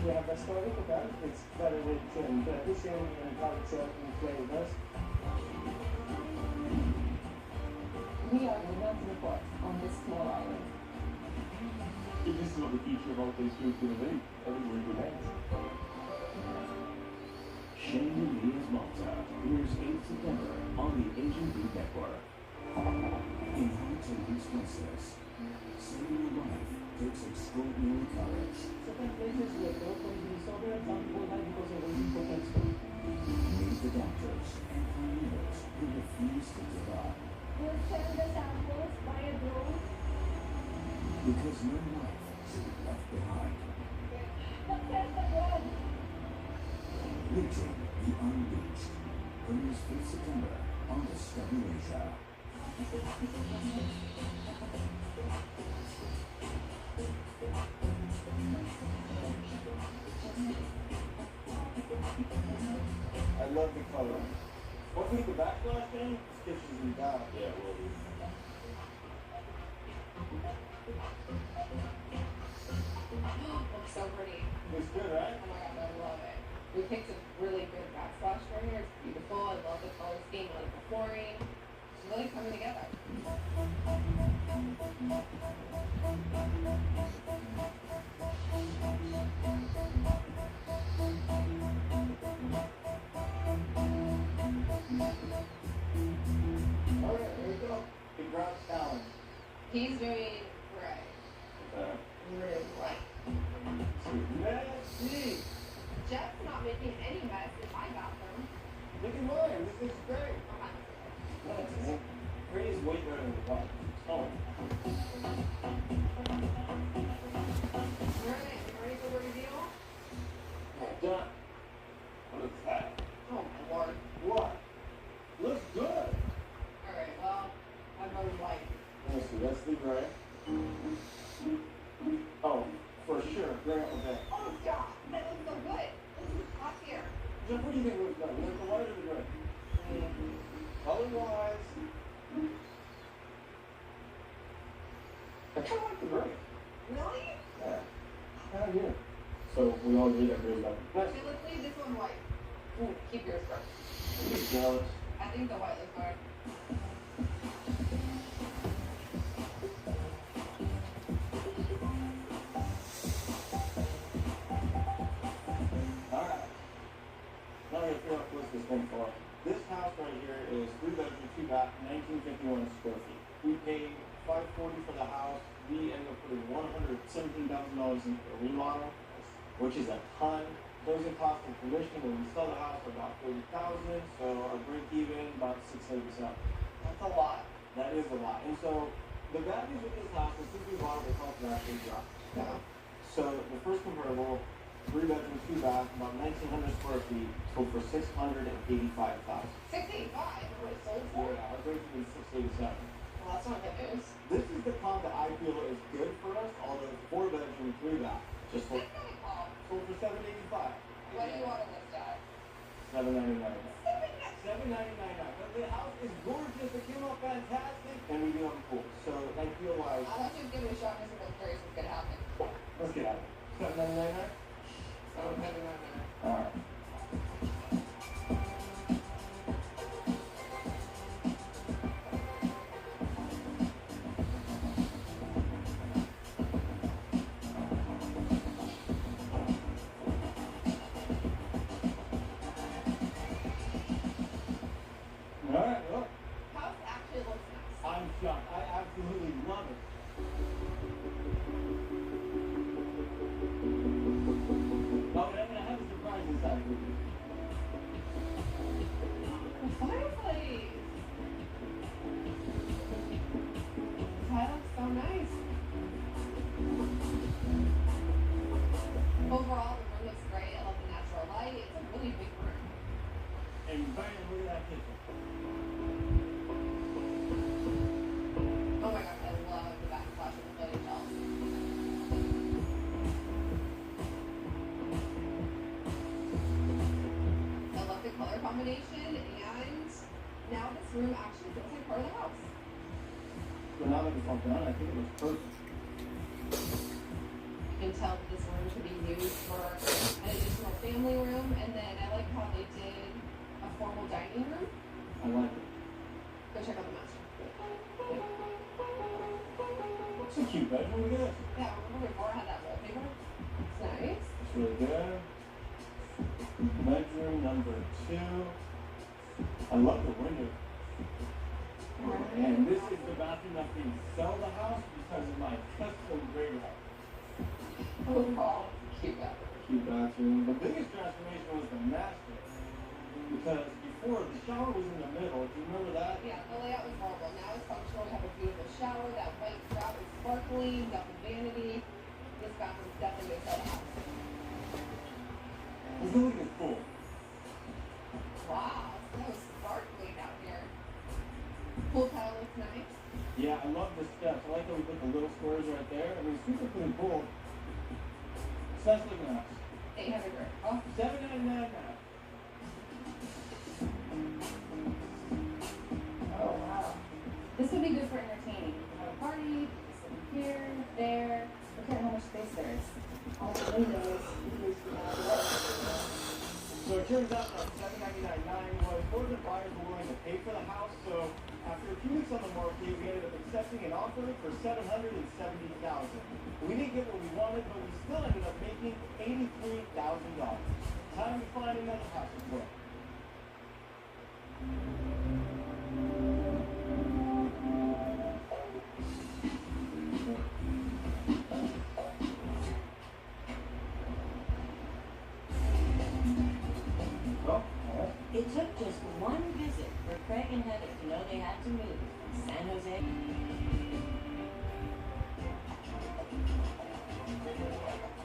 We have restored the bed. It's very rich in tradition and culture and flavors. We are the melting pot on this small island. This is what the future of all things food is going to be. Everywhere we go. Chandeliers Malta premieres 8th September on the Asian Food Network. In How to Lose Princess, saving your life takes extraordinary courage. Certain places where growth can be disordered, some people die because of waiting for cancer. Meet the doctors and pioneers who refuse to give up. We'll send the samples by a drone. Because no life should be left behind. But there's the drone. Reaching the Unreached premieres 5th September on Discovery Asia. I love the color. What was the backsplash thing? Sketches me down. Yeah, well, Looks so pretty. Looks good, right? Oh my god, I love it. We picked a really good backsplash for here. It's beautiful. I love the color scheme. I like the flooring. It's really coming together. Alright, here we go. Big Ground Challenge. He's doing gray. Okay. Really gray. Messy. Jeff's not making any mess if I got them. Look at mine. This looks great. Okay. Gray is way better than white. Oh. Alright, you ready for the reveal? Done. What is that? Oh my lord. What? Looks good. Alright, well, I'm voting white. Let me see. That's the gray. Oh, for sure. Gray up with that. Oh god, that looks so good. This is top tier. Jeff, what do you think looks better? You like the white or the gray? Color-wise, I kind of like the gray. Really? Yeah. Kind of here. So we all agree that gray's better. Nice. Okay, let's leave this one white. Ooh, keep yours first. I'm just jealous. I think the white looks better. Alright. Now I gotta figure out what's this thing for. This house right here is 3 bedroom, 2 bath, 1951 square feet. We paid $540 for the house. We ended up putting $117,000 in for a remodel, which is a ton. Closing costs and commission when we sell the house are about $30,000, so our break even about $687. That's a lot. That is a lot. And so the bad news with this house is since we bought it, the cost has actually dropped. Yeah. So the first convertible, 3 bedroom, 2 bath, about 1,900 square feet, sold for $685,000. 685 is what it sold for? Yeah, our break even is $687. Well, that's not good news. This is the comp that I feel is good for us, although it's 4 bedroom, 3 bath. Just sold, It's not a call. sold for $785. What do you want to list at? $799. $799. But the house is gorgeous. It came out fantastic, and we do have a pool. So I feel like I thought you was giving a shot because I'm curious what's going to happen. let's get out of it. $799. So, maybe not now. All right. All right, look. House actually looks nice. I'm shocked. I absolutely love it. Oh, and I have a surprise inside for you. The fireplace. That looks so nice. Overall, the room looks great. I love the natural light. It's a really big room. And bam, look at that kitchen. Oh my gosh, I love the backsplash of the floating shelves. I love the color combination, and now this room actually feels like part of the house. But now that it's all done, I think it looks perfect. You can tell that this room could be used for an additional family room, and then I like how they did a formal dining room. I like it. Go check out the master. bedroom. Look at this. Yeah, remember before I had that wallpaper? It's nice. It's really good. Bedroom number 2. I love the window. And this is the bathroom that can sell the house because of my custom grade house. Overall, cute bathroom. Cute bathroom. The biggest transformation was the master. Because before, the shower was in the middle. Do you remember that? Yeah, the layout was horrible. Now it's functional. We have a beautiful shower. That white drop is sparkling. Got the vanity. This bathroom's definitely going to sell the house. This building is cool. Wow, so sparkly down here. Pool tile looks nice. Yeah, I love the steps. I like how we put the little squares right there. I mean, super clean pool. So that's looking nice. 800 grand. Oh, $799 now. oh wow. This would be good for entertaining. You can have a party, sit here, there. Look at how much space there is. All the windows. So it turns out that $799.9 was more than buyers were willing to pay for the house. So after a few weeks on the market, we ended up accepting an offer for $770,000. We didn't get what we wanted, but we still ended up making $83,000. Time to find another house as well. It took just one visit for Craig and Heather to know they had to move from San Jose.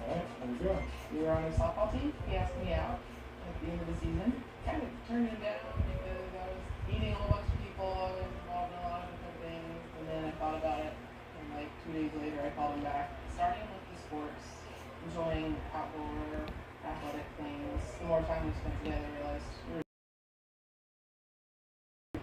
Hey, how you doing? We were on a softball team. He asked me out at the end of the season. Kind of turned it down because I was meeting a whole bunch of people. I was involved in a lot of different things. And then I thought about it. And like 2 days later, I called him back. Starting with the sports, enjoying outdoor athletic things. The more time we spent together, I realized we were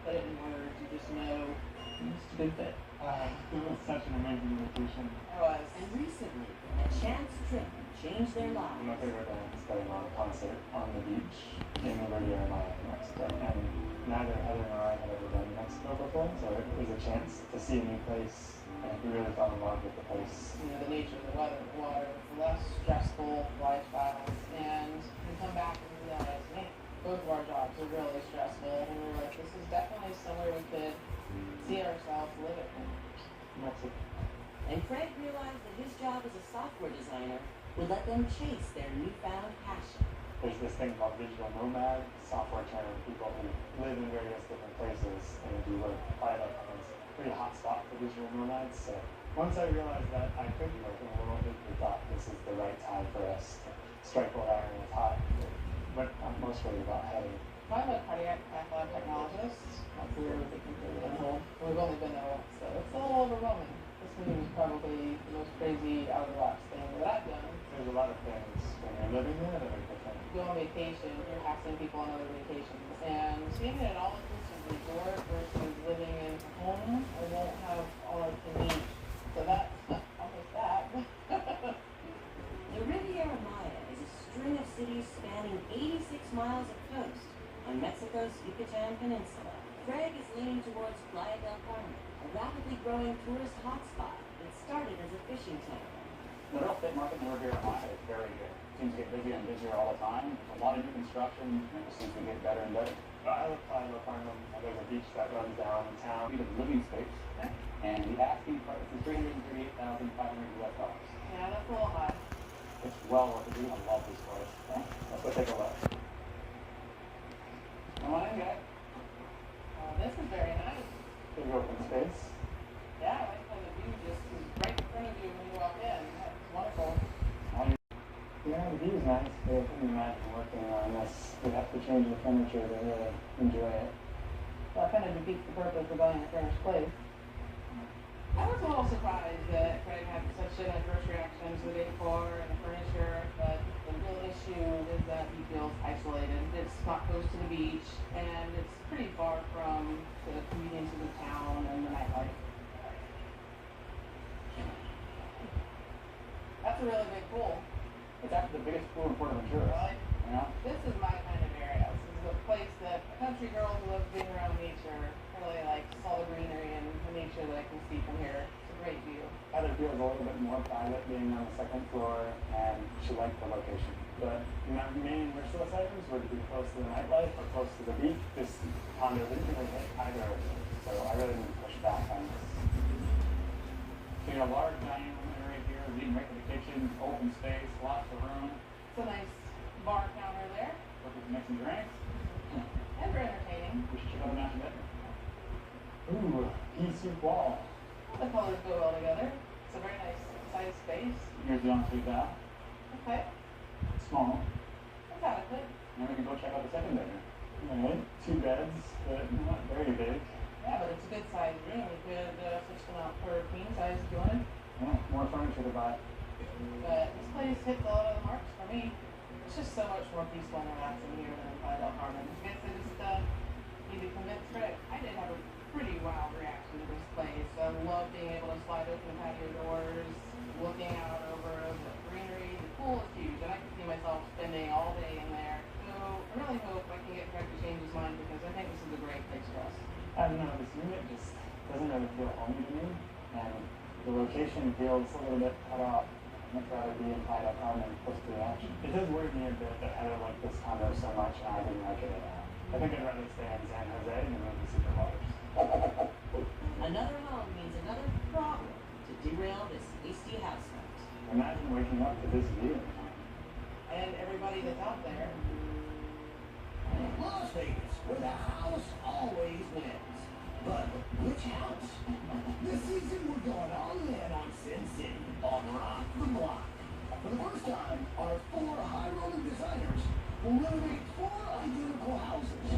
put it in words. You just know it's just a good fit. It was such an amazing vacation. It was. And recently, a chance trip changed their lives. My favorite band is going on a concert on the beach in Liberia, Mexico. And neither Heather nor I had ever been to Mexico before, so it was a chance to see a new place. And we really fell in love with the place. You know, the nature, the weather, the water, the less stressful lifestyles. And we come back and realize, man, both of our jobs are really stressful. And we were like, this is definitely somewhere we could see ourselves living. Mexico. And Craig realized that his job as a software designer would let them chase their newfound passion. There's this thing called digital nomad, software term, people who live in various different places and do work. Florida is a pretty hot spot for digital nomads. So once I realized that I could work in the world, we thought this is the right time for us to strike while the iron was hot. But I'm most worried about heading. I'm a cardiac cath lab technologist. That's where we can do the whole. We've only been there once, so it's a little overwhelming. This movie was probably the most crazy out of the box thing that I've done. There's a lot of things when you're living there that are different. You go on vacation, you're hassling people on other vacations. And being in an all-inclusive resort versus living in a home, I won't have all I can eat. So that's almost that. The Riviera Maya is a string of cities spanning 86 miles of coast on Mexico's Yucatan Peninsula. Craig is leaning towards Playa del Carmen, a rapidly growing tourist hotspot that started as a fishing town. The real estate market in Riviera Maya is very good. Seems to get busier and busier all the time. There's a lot of new construction. It seems to get better and better. I live Playa del Carmen. There's a beach that runs downtown. Feet of living space, and the asking price is $338,500 US. Yeah, that's a little high. It's well worth it. You're gonna love this place. Let's go take a look. Come on in, guys. This is very nice. Big open space. Yeah, I like how the view just is right in front of you when you walk in. That's wonderful. Yeah, the view is nice. I couldn't imagine working on this. We'd have to change the furniture to really enjoy it. Well, that kind of defeats the purpose of buying a furnished place. I was a little surprised that Craig had such an adverse reaction to the decor and the furniture, but the real issue is that he feels isolated. It's not close to the beach, and it's pretty far from the conveniences of town and the nightlife. That's a really big pool. It's actually the biggest pool in Fuerteventura. Really? Yeah. This is my kind of area. This is a place that country girls who love being around nature really like all the greenery and the nature that I can see from here. It's a great view. Heather feels a little bit more private being on the second floor, and she liked the location. But my main wish list items were to be close to the nightlife or close to the beach. This condo didn't really hit either of those, so I really didn't push back on this. So you have a large dining room area here, leading right to the kitchen, open space, lots of room. It's a nice bar counter there. Perfect for mixing drinks. And for entertaining. We should check out the master bedroom. Ooh, pea soup wall. The colors go well together. It's a very nice size space. Here's the ensuite bath. Okay. Small. It's adequate. Now we can go check out the second bedroom. Alright, 2 beds, but not very big. Yeah, but it's a good sized room. You could switch them out for queen size if you wanted. Yeah, more furniture to buy. But this place hits a lot of the marks for me. It's just so much more peaceful and relaxing here than Playa del Carmen. I guess I just need to convince Fred. I did have a pretty wild reaction to this place. I love being able to slide open the patio doors, looking out over the greenery. The pool is huge, and I can see myself spending all day in there. So I really hope I can get Fred to change his mind because I think this is a great place for us. I don't know, this unit just doesn't really feel homey to me, and the location feels a little bit cut off. I'd much rather be in Playa del Carmen close to the action. It does worry me a bit that Heather liked this condo so much and I didn't like it at all. I think I'd rather stay in San Jose than move to Super Waters. Another home means another problem to derail this hasty house hunt. Imagine waking up to this view. And everybody that's out there. Las Vegas, where the house always wins. But which house? This season we're going all in on Sin City, on Rock the Block. For the first time, our 4 high-rolling designers will renovate 4 identical houses.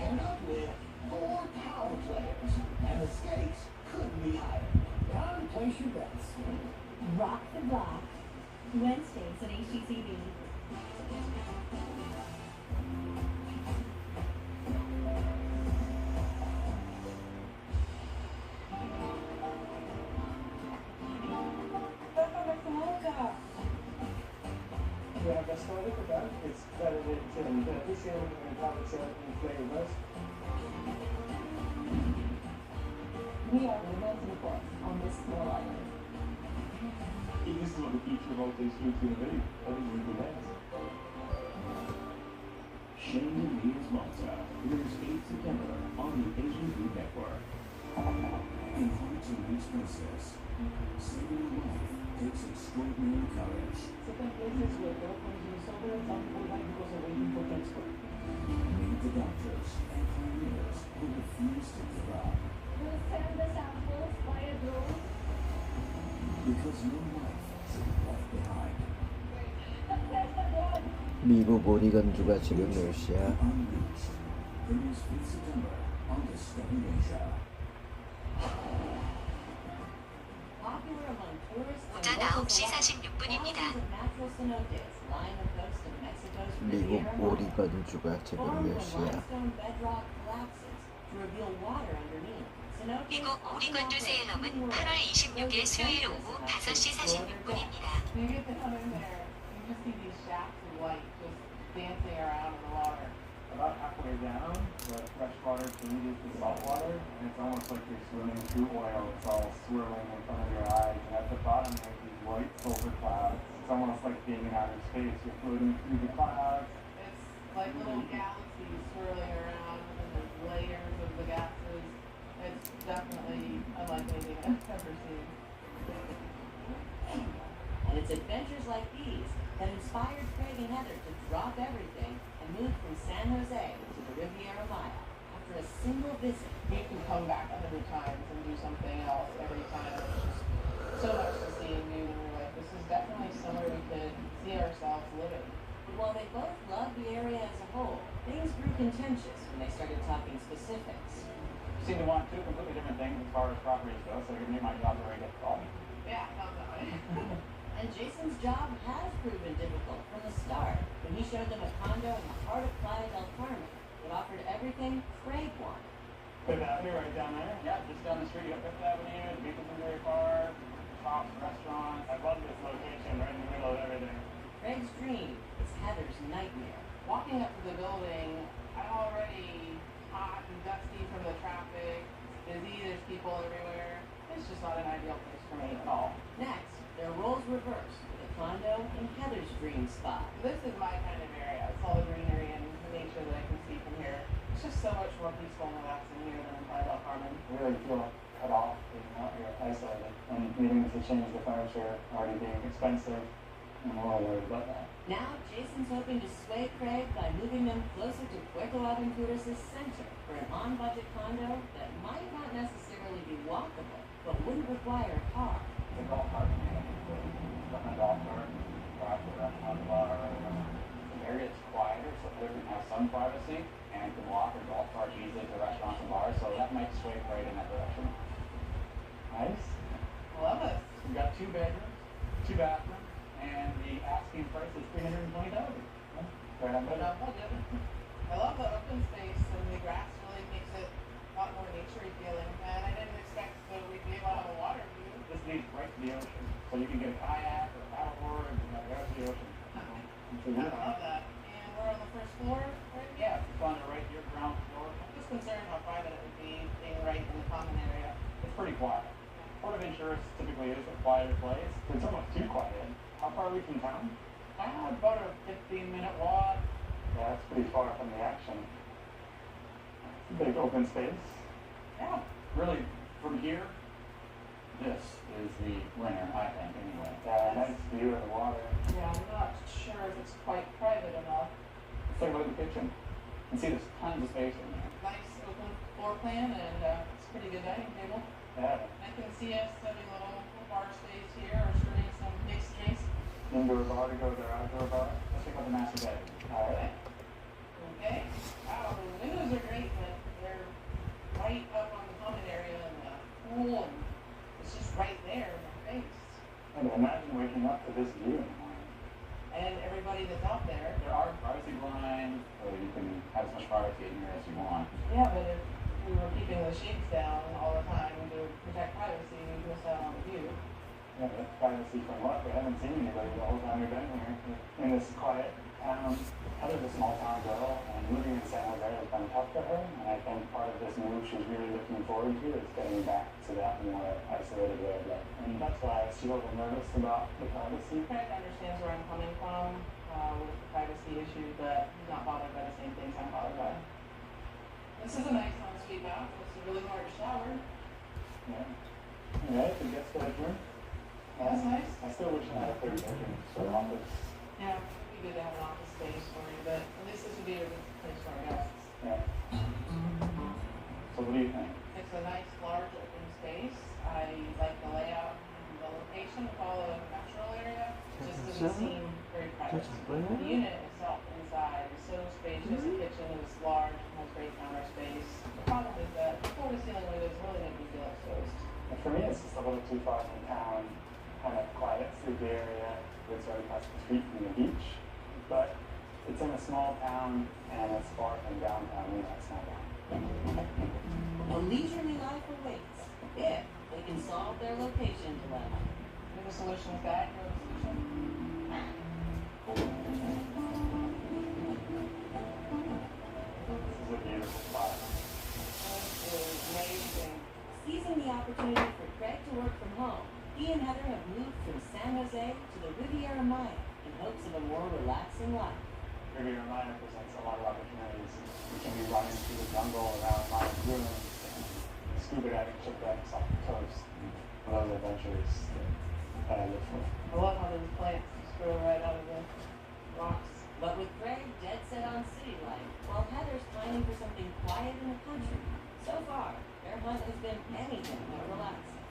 End up with 4 power players, and the stakes couldn't be higher. Time to place your bets. Rock the Block. Wednesdays at HGTV. Yeah, that's not it for that. It's better than beneficial and powerful and flavors. We are romantic on this small island. This is what the future of all these foods going to be. I think we're good at. Shane and Leah's Malta airs 8 September on the Asian Food Network. In Heart to Nice Princess, saving a life takes extraordinary courage. Certain places where there comes in sober, some people die because of waiting for transport. Meet the doctors and pioneers who refuse to give up. We'll send the samples via drone. Because no life should be left behind. 미국 오리건주가 지금 몇 시야? Unleashed. Premieres 5th September on Discovery Asia. Popular among tourists and 오전 locals 9시 alike, 46분입니다. thousands of natural cenotes line the coast of Mexico's 미국 Riviera Maya. 오리건주가 지금 Formed 몇 when 시야? limestone bedrock collapses to reveal water underneath. Cenotes 미국 often 오리건주 operate 세일럼은 indoors, 8월 26일 closed 수요일 fences 오후 and 5시 explored depths. 46분입니다. You get to come in there, you just see these shafts of light just dancing around in the water. About halfway down, the fresh water changes to salt water, and it's almost like you're swimming through oil. It's all swirling in front of your eyes, and at the bottom there's these white sulfur clouds. It's almost like being in outer space. You're floating through the clouds. It's like little galaxies swirling around and there's layers of the gases. It's definitely unlike anything I've ever seen. And it's adventures like these that inspired Craig and Heather to drop everything and move from San Jose to the Riviera Maya after a single visit. You can come back 100 times and do something else every time. It's just so much to see and do. And we're like, this is definitely somewhere we could see ourselves living. But while they both loved the area as a whole, things grew contentious when they started talking specifics. You seem to want 2 completely different things as far as properties go, so you're going to make my job very difficult. Yeah, sounds that way. And Jason's job has proven difficult from the start when he showed them a condo in the heart of Playa del Carmen that offered everything Craig wanted. Fifth Avenue right down there? Yeah, just down the street. You got Fifth Avenue, the beach isn't very far, shops, restaurants. I love this location right in the middle of everything. Craig's dream is Heather's nightmare. Walking up to the building, I'm already hot and dusty from the traffic. It's busy, there's people everywhere. It's just not an ideal place for me at all. Next, their roles reverse with a condo in Heather's dream spot. This is my kind of area. It's all the greenery and the nature that I can see from here. It's just so much more peaceful and relaxing here than in Playa del Carmen. I really feel cut off, being out here isolated, and needing to change the furniture, already being expensive. I'm a little worried about that. Now, Jason's hoping to sway Craig by moving them closer to Puerto Aventuras' center for an on-budget condo that might not necessarily be walkable, but wouldn't require a car. The golf cart can put my golf cart, drive to the restaurant, bar. The area is quieter, so people can have some privacy and can walk or golf cart easily to restaurants and bars, so that might sway Craig in that direction. Nice. Love it. We got 2 bedrooms, 2 bathrooms, and the asking price is $320,000. Right on But, budget. I love the open space, and the grass really makes it a lot more nature-y feeling. And I didn't expect that we'd be able to have a water view. This leads right to the ocean, so you can get a kayak or a paddleboard and there's the ocean. I love that. And we're on the first floor, right? Yeah, it's on the right here, ground floor. I'm just concerned how private it would be being right in the common area. It's pretty quiet. Port of Ventura typically is a quieter place. It's almost too quiet. How far are we from town? About a 15-minute walk. Yeah, that's pretty far from the action. It's a big open space. Yeah. Really, from here, this is the winner, I think, anyway. Yeah, nice view of the water. Yeah, I'm not sure if it's quite private enough. Let's take a look at the kitchen. You can see there's tons of space in there. Nice open floor plan, and it's a pretty good dining table. Yeah. I can see us having a little bar space here, or serving some mixed drinks. Indoor bar to go there, outdoor bar. Let's check out the master bedroom. All right. Okay. Wow, the windows are great, but they're right up on the common area and the pool, and it's just right there in my face. I can imagine waking up to this view in the morning. And everybody that's out there. There are privacy blinds, so you can have as much privacy in here as you want. Yeah, but if we were keeping the shades down all the time to protect privacy, we'd miss out on the view. Yeah, but privacy from what? We haven't seen anybody the whole time we've been here. In this quiet town, Heather's a small town girl, and moving to San Jose has been tough for her. And I think part of this move she's really looking forward to is getting back to that more isolated way of life. And that's why she's a little nervous about the privacy. Craig understands where I'm coming from with the privacy issue, but he's not bothered by the same things I'm bothered by. This is a nice ensuite bath. It's a really large shower. Yeah. Alright, the guest bedroom. That's nice. I still wish I had a 3rd bedroom for an office. Yeah, it'd be good to have an office space for you, but at least this would be a good place for our guests. Yeah. So what do you think? It's a nice, large, open space. I like the layout and the location of all the natural area. It just doesn't seem very private. The unit itself inside is so spacious. The kitchen is large and has great counter space. The problem is that the floor-to-ceiling windows really make me feel exposed. And for me, it's just a little too far from town. Kind of quiet, sleepy area. It's right across the street from the beach. But it's in a small town and it's far from downtown, and that's not bad. A leisurely life awaits if they can solve their location dilemma. You're the solutions guy. You're the solution. This is a beautiful spot. This is amazing. Seizing the opportunity for Craig to work from home, he and Heather have moved from San Jose to the Riviera Maya in hopes of a more relaxing life. Riviera Maya presents a lot of opportunities. We can be running through the jungle around Mayan ruins and scuba diving shipwrecks off the coast. Those adventures that I live for. I love how those plants just grow right out of the rocks. But with Craig dead set on city life, while Heather's pining for something quiet in the country, so far, their hunt has been anything but relaxing.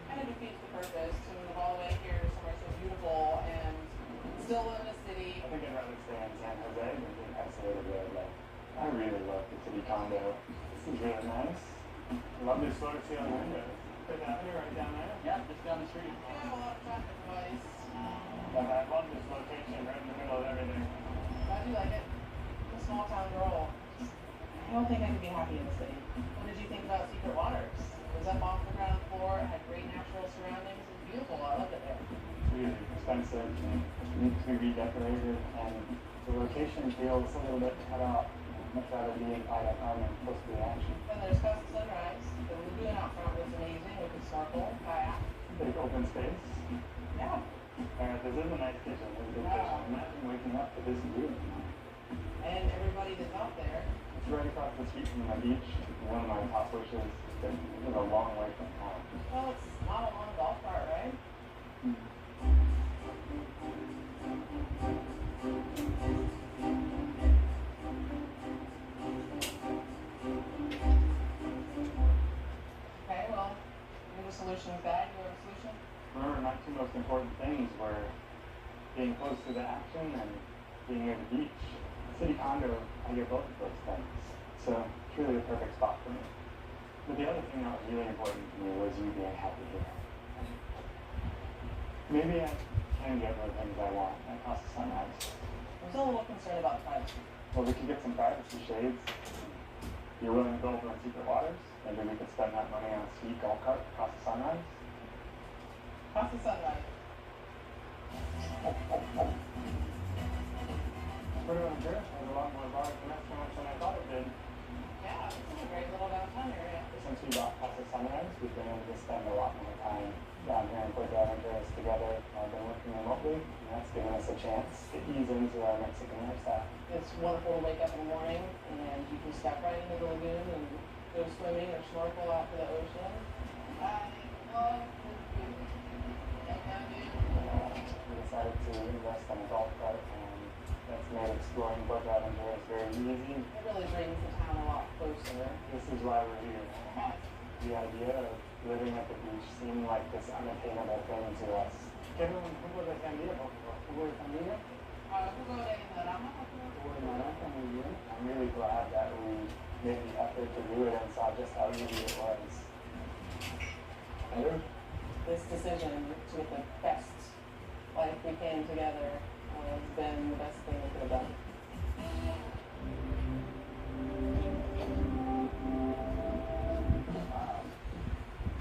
Kind of defeats the purpose to move all the way here to somewhere so beautiful and still live in a city. I think I'd rather stay in San Jose than being isolated there, but I really love the city condo. This is really nice. I love this floor to ceiling windows. Right down here, right down there? Yeah, just down the street. We have a lot of traffic noise. But I love this location right in the middle of everything. I do like it. I'm a small town girl. I don't think I could be happy in the city. What did you think about Secret Waters? It was up off the ground floor, it had great natural surroundings, it was beautiful. I loved it there. It's really expensive and it needs to be redecorated, and the location feels a little bit cut off. I'd much rather be in Playa del Carmen close to the action. Then there's Costa Sunrise. The lagoon out front was amazing. We could snorkel, kayak. open space. Yeah. This is a nice kitchen. It's a good kitchen. Imagine waking up to this view. And everybody that's out there. It's right across the street from my beach. One of my top wishes is to live a long way from home. Well, it's not a long golf cart, right? Okay, well, the solution is bad. You have a solution? Remember, my two most important things were being close to the action and being near the beach. The city condo, I get both of those things. So it's really the perfect spot for me. But the other thing that was really important to me was you being happy here. Maybe I can get the things I want across the sunrise. I was a little concerned about privacy. Well, we could get some privacy shades. You're willing to go over in secret waters? Maybe we could spend that money on a sweet golf cart across the sunrise? Across the sunrise. Pretty much good. There's a lot more bars and restaurants than I thought it did. Yeah, this is a great little downtown area. Since we bought Casa Sunrise, we've been able to spend a lot more time down here in Puerto Aventuras together. I've been working remotely, and that's given us a chance to ease into our Mexican lifestyle. It's wonderful to wake up in the morning and you can step right into the lagoon and go swimming or snorkel out to the ocean. I love this view. We decided to invest in a golf cart, and that's made exploring Puerto Aventuras very easy. It really brings the town a lot closer. This is why we're here. The idea of living at the beach seemed like this unattainable thing to us. ¿Qué jugó de San Diego? ¿Jugó de San Diego? Jugo de naranja. I'm really glad that we made the effort to do it and saw just how easy it was. Better? This decision to get the best life we came together has been the best thing we could have done.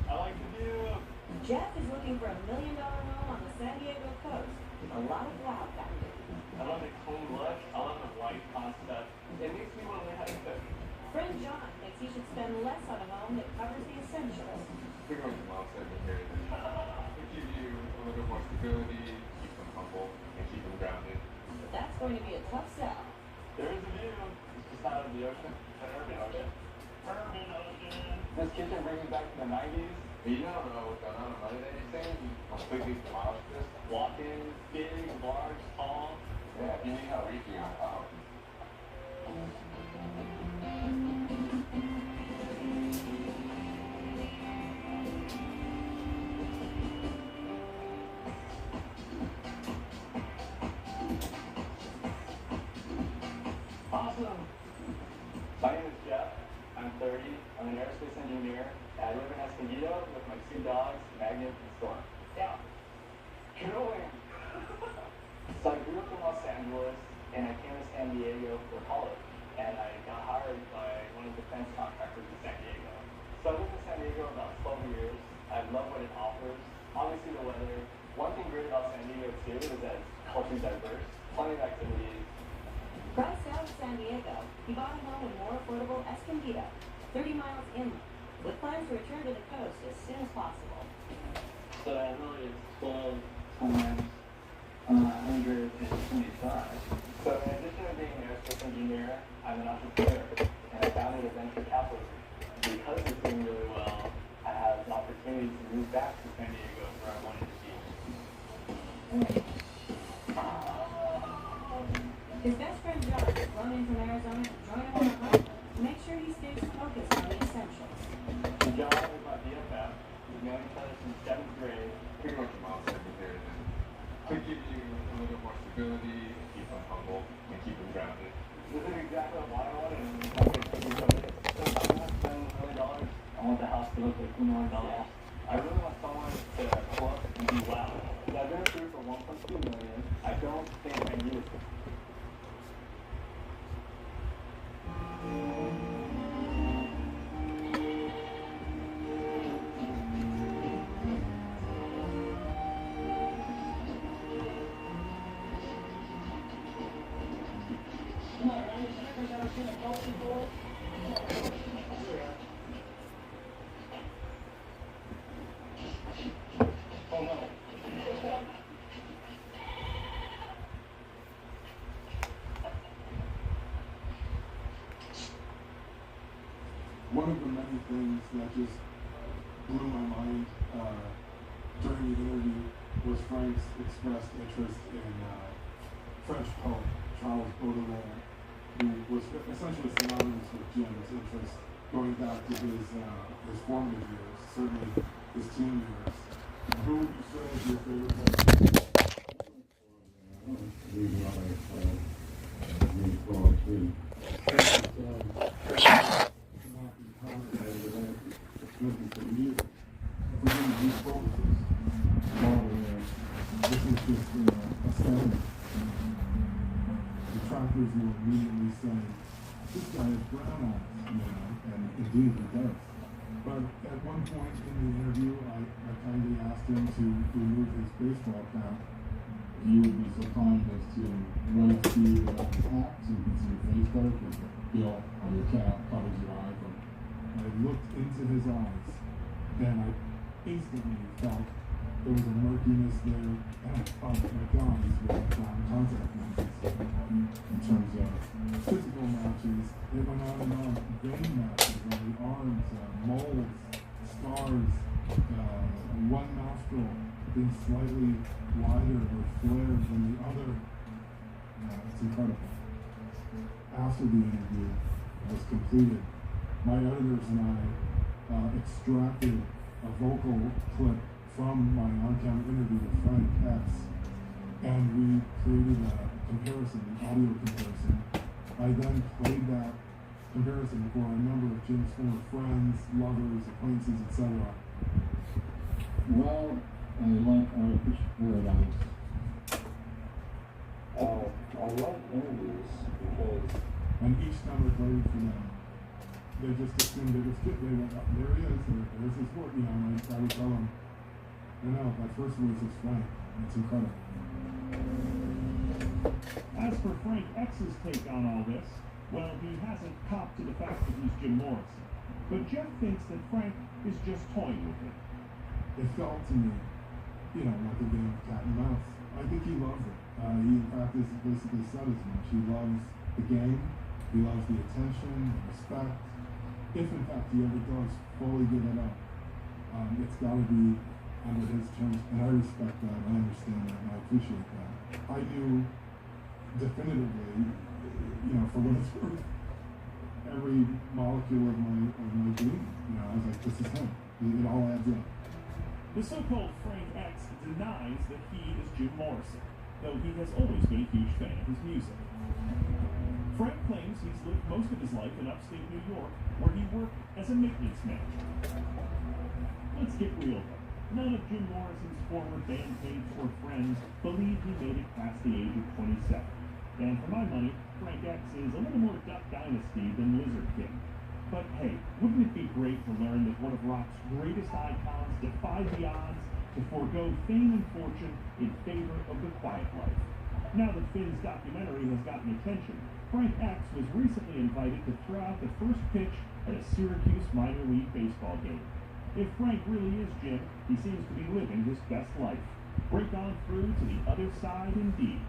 I like the view. Jeff is looking for $1 million home on the San Diego coast with a lot of wow factor. I love the clean look. I love the white concept. It makes me want to learn how to cook. Friend John thinks he should spend less on a home that covers the essentials. Figure out your mom said here. To give you a little more stability, keep them humble, and keep them grounded. But that's going to be a tough sell. There is a view. It's just not of the ocean. It's an urban ocean. Urban ocean. This kitchen brings me back to the 90s. You don't know what's going on in Monday. Anything completely demolished this. Walk in, big, large, tall. Yeah, you need how we feel. Awesome. My name is Jeff. I'm 30. I'm an aerospace engineer. I live in Escondido with my two dogs, Magnet and Storm. Yeah. Growing. So I grew up in Los Angeles, and I came to San Diego for college. And I got hired by one of the defense contractors in San Diego. So I lived in San Diego about 12 years. I love what it offers. Obviously the weather. One thing great about San Diego too is that it's culturally diverse. Plenty of activities. Priced out of San Diego, he bought a home in more affordable Escondido, 30 miles inland, with plans to return to the coast as soon as possible. So that really is 12 times 125. So in addition to being an aerospace engineer, I'm an entrepreneur, and I founded a venture capital group. Because it's doing really well, I have an opportunity to move back to San Diego where I wanted to be. His best friend John has flown in from Arizona to join him on the hunt to make sure he stays focused on the essentials. John is my BFF. We've known each other since 7th grade. Pretty much your mom's secretary then. To give you a little more stability, keep them humble, and keep them grounded. This is exactly what I wanted. I could take you from this. So if I'm going to spend $1 million, I want the house to look like $2 million. I really want someone to cook and be loud. I've been approved for $1.2 million. I don't think I need it. one of the many things that just blew my mind during the interview was Frank's expressed interest in French poet Charles Baudelaire, who was essentially synonymous with Jim's interest going back to his formative years, certainly his teen years. Who would you say is your favorite poet? This is just astounding. The trackers will immediately say, this guy has brown eyes, and indeed he does. But at one point in the interview, I kindly asked him to remove his baseball cap. If you would be so kind as to raise the cap so you can see your face better, because the bill on your cap covers your eye. But I looked into his eyes, and I instantly felt there was a murkiness there, and I thought, my God, he's wearing brown contact lenses. In terms of physical matches, it went on and on. Vein matches on the arms, moles, scars, one nostril being slightly wider or flared than the other. It's incredible. After the interview was completed, my editors and I extracted a vocal clip from my on-camera interview with Frank X, and we created a comparison, an audio comparison. I then played that comparison for a number of Jim's former friends, lovers, acquaintances, etc. Well, I like Artificial Paradise. I like interviews because... And each time I played for them, they just assumed it was good. They went, oh, there he is, there's his work, and I would tell them, that first voice is Frank. It's incredible. As for Frank X's take on all this, well, he hasn't copped to the fact that he's Jim Morrison. But Jeff thinks that Frank is just toying with him. It felt to me, like a game of cat and mouse. I think he loves it. He, in fact, has basically said as much. He loves the game. He loves the attention, the respect. If, in fact, he ever does fully give it up, it's got to be under his terms, and I respect that, I understand that, and I appreciate that. I knew definitively, for what it's worth, every molecule of my being. I was like, this is him. It all adds up. The so-called Frank X denies that he is Jim Morrison, though he has always been a huge fan of his music. Frank claims he's lived most of his life in upstate New York, where he worked as a maintenance manager. Let's get real though. None of Jim Morrison's former bandmates or friends believe he made it past the age of 27. And for my money, Frank X is a little more Duck Dynasty than Lizard King. But hey, wouldn't it be great to learn that one of rock's greatest icons defied the odds to forego fame and fortune in favor of the quiet life? Now that Finn's documentary has gotten attention, Frank X was recently invited to throw out the first pitch at a Syracuse minor league baseball game. If Frank really is Jim, he seems to be living his best life. Break on through to the other side indeed.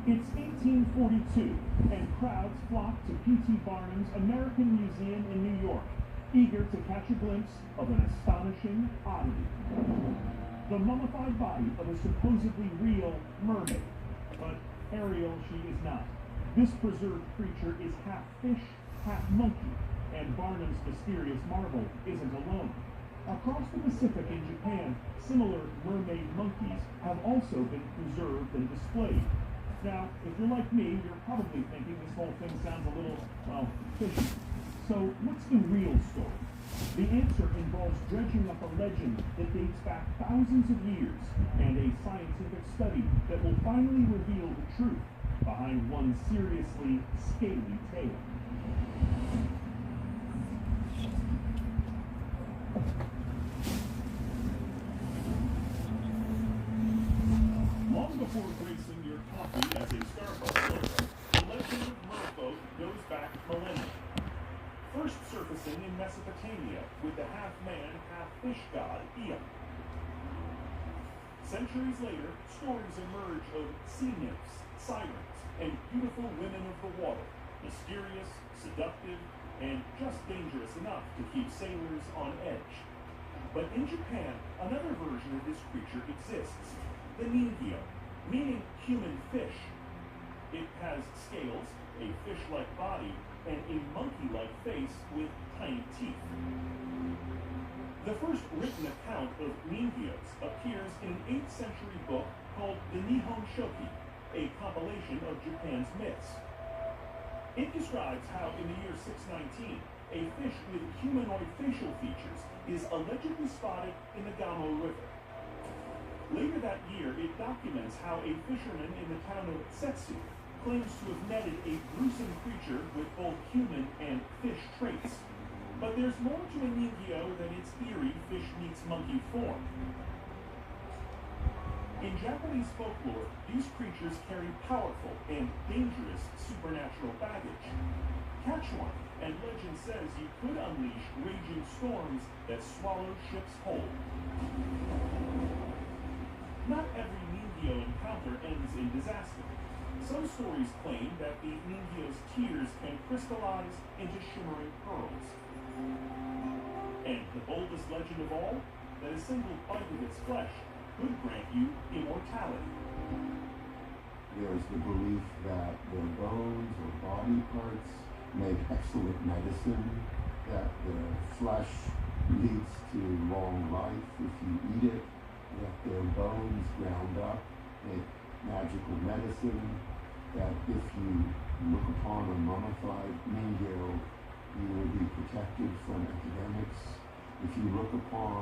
It's 1842, and crowds flock to P.T. Barnum's American Museum in New York, eager to catch a glimpse of an astonishing oddity. The mummified body of a supposedly real mermaid. But Ariel she is not. This preserved creature is half fish, half monkey, and Barnum's mysterious marvel isn't alone. Across the Pacific in Japan, similar mermaid monkeys have also been preserved and displayed. Now, if you're like me, you're probably thinking this whole thing sounds a little, fishy. So, what's the real story? The answer involves dredging up a legend that dates back thousands of years, and a scientific study that will finally reveal the truth behind one seriously scaly tale. Long before gracing your coffee as a Starbucks logo, the legend of Merfolk goes back millennia. First surfacing in Mesopotamia with the half-man, half-fish god Ea. Centuries later, stories emerge of sea nymphs, sirens, and beautiful women of the water, mysterious, seductive, and just dangerous enough to keep sailors on edge. But in Japan, another version of this creature exists, the ningyo, meaning human fish. It has scales, a fish-like body, and a monkey-like face with tiny teeth. The first written account of ningyos appears in an 8th century book called the Nihon Shoki, a compilation of Japan's myths. It describes how in the year 619, a fish with humanoid facial features is allegedly spotted in the Gamo River. Later that year, it documents how a fisherman in the town of Setsu claims to have netted a gruesome creature with both human and fish traits. But there's more to a ningyo than its eerie fish meets monkey form. In Japanese folklore, these creatures carry powerful and dangerous supernatural baggage. Catch one, and legend says you could unleash raging storms that swallow ships whole. Not every ningyo encounter ends in disaster. Some stories claim that the ningyo's tears can crystallize into shimmering pearls. And the boldest legend of all, that a single bite of its flesh could grant you immortality. There's the belief that their bones or body parts make excellent medicine, that their flesh leads to long life if you eat it, that their bones ground up make magical medicine, that if you look upon a mummified ningyo, you will be protected from epidemics. If you look upon